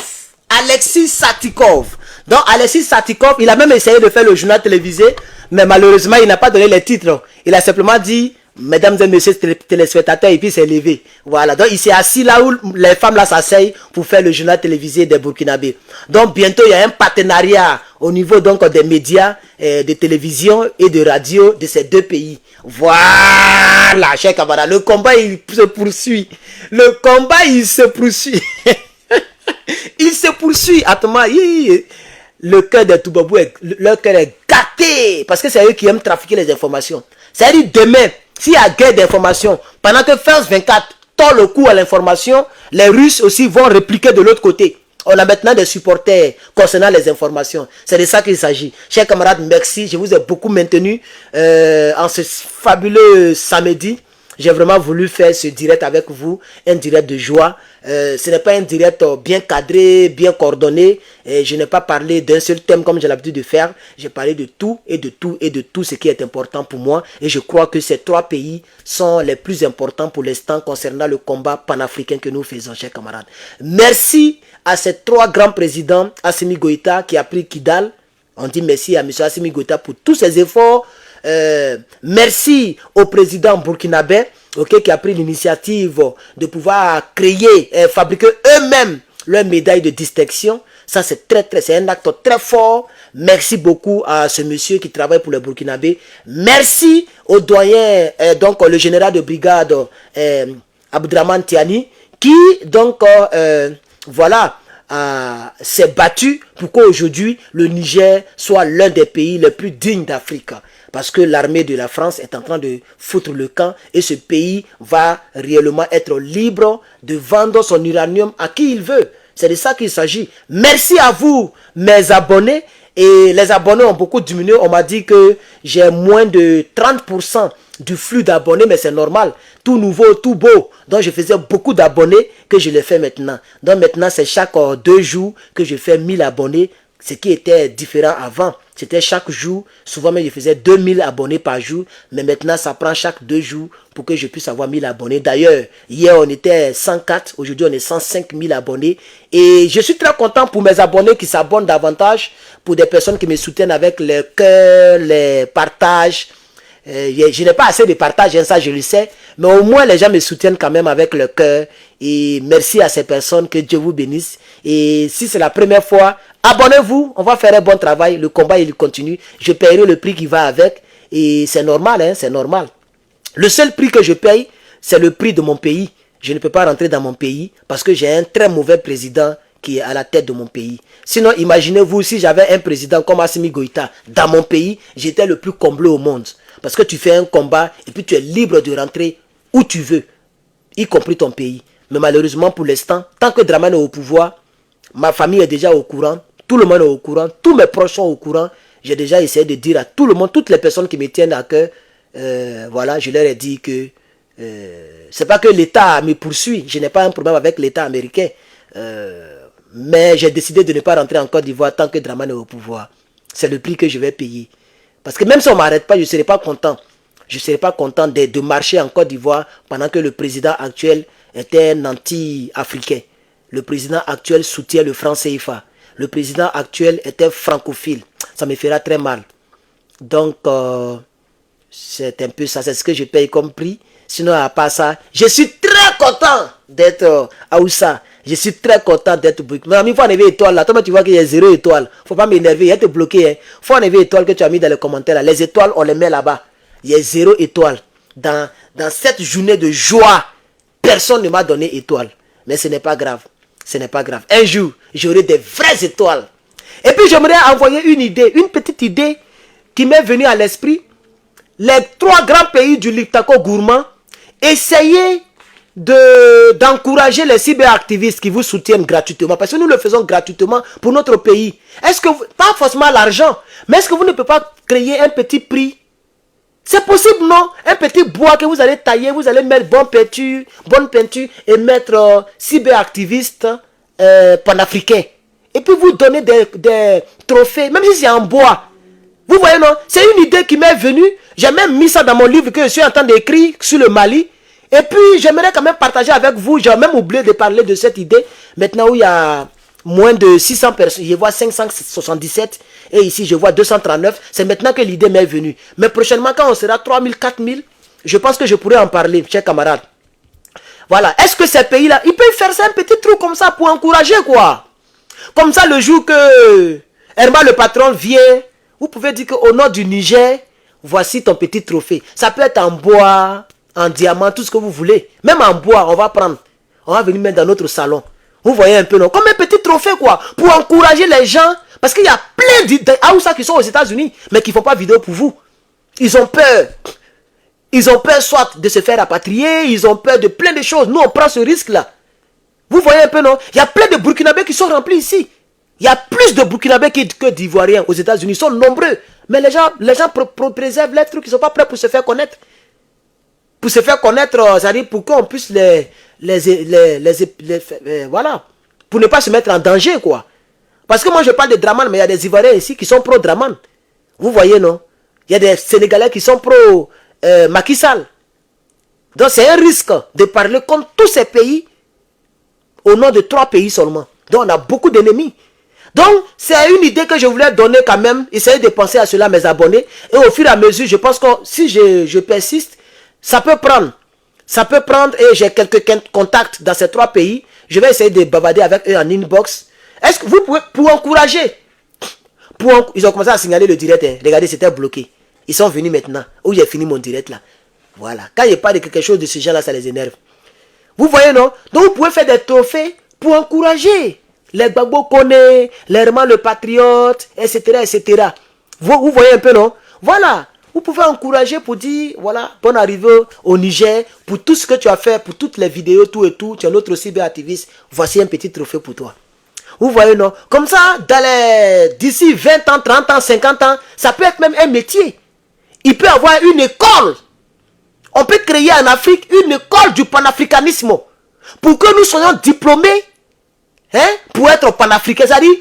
Alexis Saltykov. Donc Alexis Saltykov, il a même essayé de faire le journal télévisé, mais malheureusement il n'a pas donné les titres. Il a simplement dit, mesdames et messieurs téléspectateurs, et puis s'est levé. Voilà, donc il s'est assis là où les femmes là s'asseyent pour faire le journal télévisé des Burkinabés. Donc bientôt il y a un partenariat au niveau donc des médias, de télévision et de radio de ces deux pays. Voilà, chers camarades, le combat il se poursuit. Le combat il se poursuit. Il se poursuit. Attends, le cœur des Toubabou, leur cœur est gâté. Parce que c'est eux qui aiment trafiquer les informations. C'est-à-dire demain, s'il y a guerre d'informations, pendant que France 24 tord le coup à l'information, les Russes aussi vont répliquer de l'autre côté. On a maintenant des supporters concernant les informations. C'est de ça qu'il s'agit. Chers camarades, merci. Je vous ai beaucoup maintenu en ce fabuleux samedi. J'ai vraiment voulu faire ce direct avec vous, un direct de joie. Ce n'est pas un direct bien cadré, bien coordonné. Je n'ai pas parlé d'un seul thème comme j'ai l'habitude de faire. J'ai parlé de tout et de tout et de tout ce qui est important pour moi. Et je crois que ces trois pays sont les plus importants pour l'instant concernant le combat panafricain que nous faisons, chers camarades. Merci à ces trois grands présidents, Assimi Goïta qui a pris Kidal. On dit merci à M. Assimi Goïta pour tous ses efforts. Merci au président burkinabé, qui a pris l'initiative de pouvoir créer, fabriquer eux-mêmes leur médaille de distinction. Ça c'est c'est un acte très fort. Merci beaucoup à ce monsieur qui travaille pour le Burkinabé. Merci au doyen, donc le général de brigade Abdraman Tiani, qui donc voilà, s'est battu pour qu'aujourd'hui le Niger soit l'un des pays les plus dignes d'Afrique. Parce que l'armée de la France est en train de foutre le camp et ce pays va réellement être libre de vendre son uranium à qui il veut. C'est de ça qu'il s'agit. Merci à vous, mes abonnés. Et les abonnés ont beaucoup diminué. On m'a dit que j'ai moins de 30% du flux d'abonnés, mais c'est normal. Tout nouveau, tout beau. Donc je faisais beaucoup d'abonnés que je le fais maintenant. Donc maintenant c'est chaque 2 jours que je fais 1000 abonnés. Ce qui était différent avant, c'était chaque jour, souvent même je faisais 2000 abonnés par jour, mais maintenant ça prend chaque 2 jours pour que je puisse avoir 1000 abonnés. D'ailleurs, hier on était 104, aujourd'hui on est 105 000 abonnés. Et je suis très content pour mes abonnés qui s'abonnent davantage, pour des personnes qui me soutiennent avec le cœur, les partages. Je n'ai pas assez de partages, ça je le sais, mais au moins les gens me soutiennent quand même avec le cœur. Et merci à ces personnes, que Dieu vous bénisse. Et si c'est la première fois, abonnez-vous, on va faire un bon travail, le combat il continue, je paierai le prix qui va avec, et c'est normal, hein, c'est normal. Le seul prix que je paye, c'est le prix de mon pays. Je ne peux pas rentrer dans mon pays, parce que j'ai un très mauvais président qui est à la tête de mon pays. Sinon, imaginez-vous si j'avais un président comme Assimi Goïta dans mon pays, j'étais le plus comblé au monde. Parce que tu fais un combat, et puis tu es libre de rentrer où tu veux, y compris ton pays. Mais malheureusement, pour l'instant, tant que Dramane est au pouvoir, ma famille est déjà au courant, tout le monde est au courant, tous mes proches sont au courant. J'ai déjà essayé de dire à tout le monde, toutes les personnes qui me tiennent à cœur, voilà, je leur ai dit que c'est pas que l'État me poursuit, je n'ai pas un problème avec l'État américain, mais j'ai décidé de ne pas rentrer en Côte d'Ivoire tant que Dramane est au pouvoir. C'est le prix que je vais payer. Parce que même si on ne m'arrête pas, je ne serai pas content. Je ne serai pas content de marcher en Côte d'Ivoire pendant que le président actuel était un anti-africain. Le président actuel soutient le franc CFA. Le président actuel était francophile. Ça me fera très mal. Donc, c'est un peu ça. C'est ce que je paye comme prix. Sinon, à part ça, je suis très content d'être Aoussa, Je suis très content d'être bloqué. Mais il faut enlever étoile là. Toi, tu vois qu'il y a 0 étoile. Faut pas m'énerver, il y a te bloqué. Il faut enlever étoile que tu as mis dans les commentaires là. Les étoiles, on les met là-bas. Il y a 0 étoile. Dans cette journée de joie, personne ne m'a donné étoile. Mais ce n'est pas grave. Ce n'est pas grave. Un jour, j'aurai des vraies étoiles. Et puis, j'aimerais envoyer une idée, une petite idée qui m'est venue à l'esprit. Les 3 grands pays du Liptako gourmand, essayez d'encourager les cyberactivistes qui vous soutiennent gratuitement. Parce que nous le faisons gratuitement pour notre pays. Est-ce que, pas forcément l'argent, mais est-ce que vous ne pouvez pas créer un petit prix? C'est possible, non? Un petit bois que vous allez tailler, vous allez mettre bonne peinture et mettre cyberactiviste panafricain. Et puis vous donner des trophées, même si c'est en bois. Vous voyez, non? C'est une idée qui m'est venue. J'ai même mis ça dans mon livre que je suis en train d'écrire sur le Mali. Et puis j'aimerais quand même partager avec vous. J'ai même oublié de parler de cette idée. Maintenant où il y a moins de 600 personnes, je vois 577 et ici je vois 239. C'est maintenant que l'idée m'est venue. Mais prochainement quand on sera 3000, 4000, je pense que je pourrai en parler, chers camarades. Voilà. Est-ce que ces pays-là, ils peuvent faire ça un petit truc comme ça pour encourager quoi? Comme ça le jour que Herman le patron vient, vous pouvez dire qu'au nord du Niger, voici ton petit trophée. Ça peut être en bois, en diamant, tout ce que vous voulez. Même en bois, on va prendre. On va venir mettre dans notre salon. Vous voyez un peu, non? Comme un petit trophée, quoi. Pour encourager les gens. Parce qu'il y a plein d'Aoussa qui sont aux États-Unis, mais qui ne font pas vidéo pour vous. Ils ont peur. Ils ont peur soit de se faire rapatrier, ils ont peur de plein de choses. Nous, on prend ce risque-là. Vous voyez un peu, non? Il y a plein de Burkinabés qui sont remplis ici. Il y a plus de Burkinabés que d'Ivoiriens aux États-Unis. Ils sont nombreux. Mais les gens préservent les trucs. Ils ne sont pas prêts pour se faire connaître. Pour se faire connaître, c'est-à-dire pour qu'on puisse voilà. Pour ne pas se mettre en danger, quoi. Parce que moi, je parle de Draman, mais il y a des Ivoiriens ici qui sont pro-Draman. Vous voyez, non? Il y a des Sénégalais qui sont pro-Macky Sall. Donc, c'est un risque de parler contre tous ces pays au nom de 3 pays seulement. Donc, on a beaucoup d'ennemis. Donc, c'est une idée que je voulais donner quand même. Essayez de penser à cela, mes abonnés. Et au fur et à mesure, je pense que si je persiste, ça peut prendre. Ça peut prendre et j'ai quelques contacts dans ces 3 pays. Je vais essayer de bavarder avec eux en inbox. Est-ce que vous pouvez, pour encourager, ils ont commencé à signaler le direct. Hein. Regardez, c'était bloqué. Ils sont venus maintenant. Où j'ai fini mon direct là. Voilà. Quand il parle de quelque chose de ce genre là, ça les énerve. Vous voyez, non? Donc, vous pouvez faire des trophées pour encourager les Gbagbo Kone, les Herman le Patriote, etc., etc. Vous voyez un peu, non? Voilà. Vous pouvez encourager pour dire, voilà, bonne arrivée au Niger, pour tout ce que tu as fait, pour toutes les vidéos, tout et tout, tu es notre cyberactiviste, voici un petit trophée pour toi. Vous voyez, non? Comme ça, d'ici 20 ans, 30 ans, 50 ans, ça peut être même un métier. Il peut y avoir une école. On peut créer en Afrique une école du panafricanisme pour que nous soyons diplômés, hein, pour être panafricain. C'est-à-dire,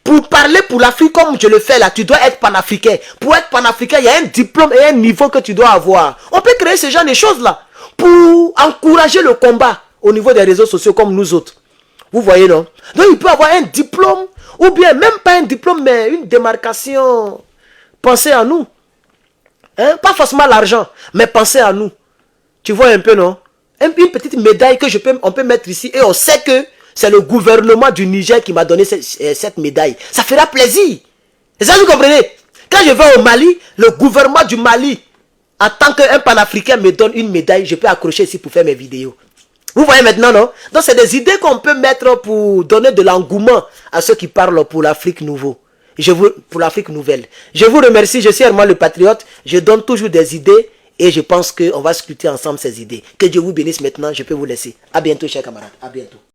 pour parler pour l'Afrique comme je le fais là, tu dois être panafricain. Pour être panafricain, il y a un diplôme et un niveau que tu dois avoir. On peut créer ce genre de choses là pour encourager le combat au niveau des réseaux sociaux comme nous autres. Vous voyez, non? Donc, il peut avoir un diplôme ou bien même pas un diplôme, mais une démarcation. Pensez à nous. Hein? Pas forcément l'argent, mais pensez à nous. Tu vois un peu, non? Une petite médaille que on peut mettre ici et on sait que c'est le gouvernement du Niger qui m'a donné cette médaille. Ça fera plaisir. Et ça, vous comprenez? Quand je vais au Mali, le gouvernement du Mali, en tant qu'un panafricain, me donne une médaille. Je peux accrocher ici pour faire mes vidéos. Vous voyez maintenant, non? Donc, c'est des idées qu'on peut mettre pour donner de l'engouement à ceux qui parlent pour l'Afrique nouvelle. Pour l'Afrique nouvelle. Je vous remercie. Je suis Herman le Patriote. Je donne toujours des idées et je pense qu'on va scruter ensemble ces idées. Que Dieu vous bénisse maintenant. Je peux vous laisser. À bientôt, chers camarades. À bientôt.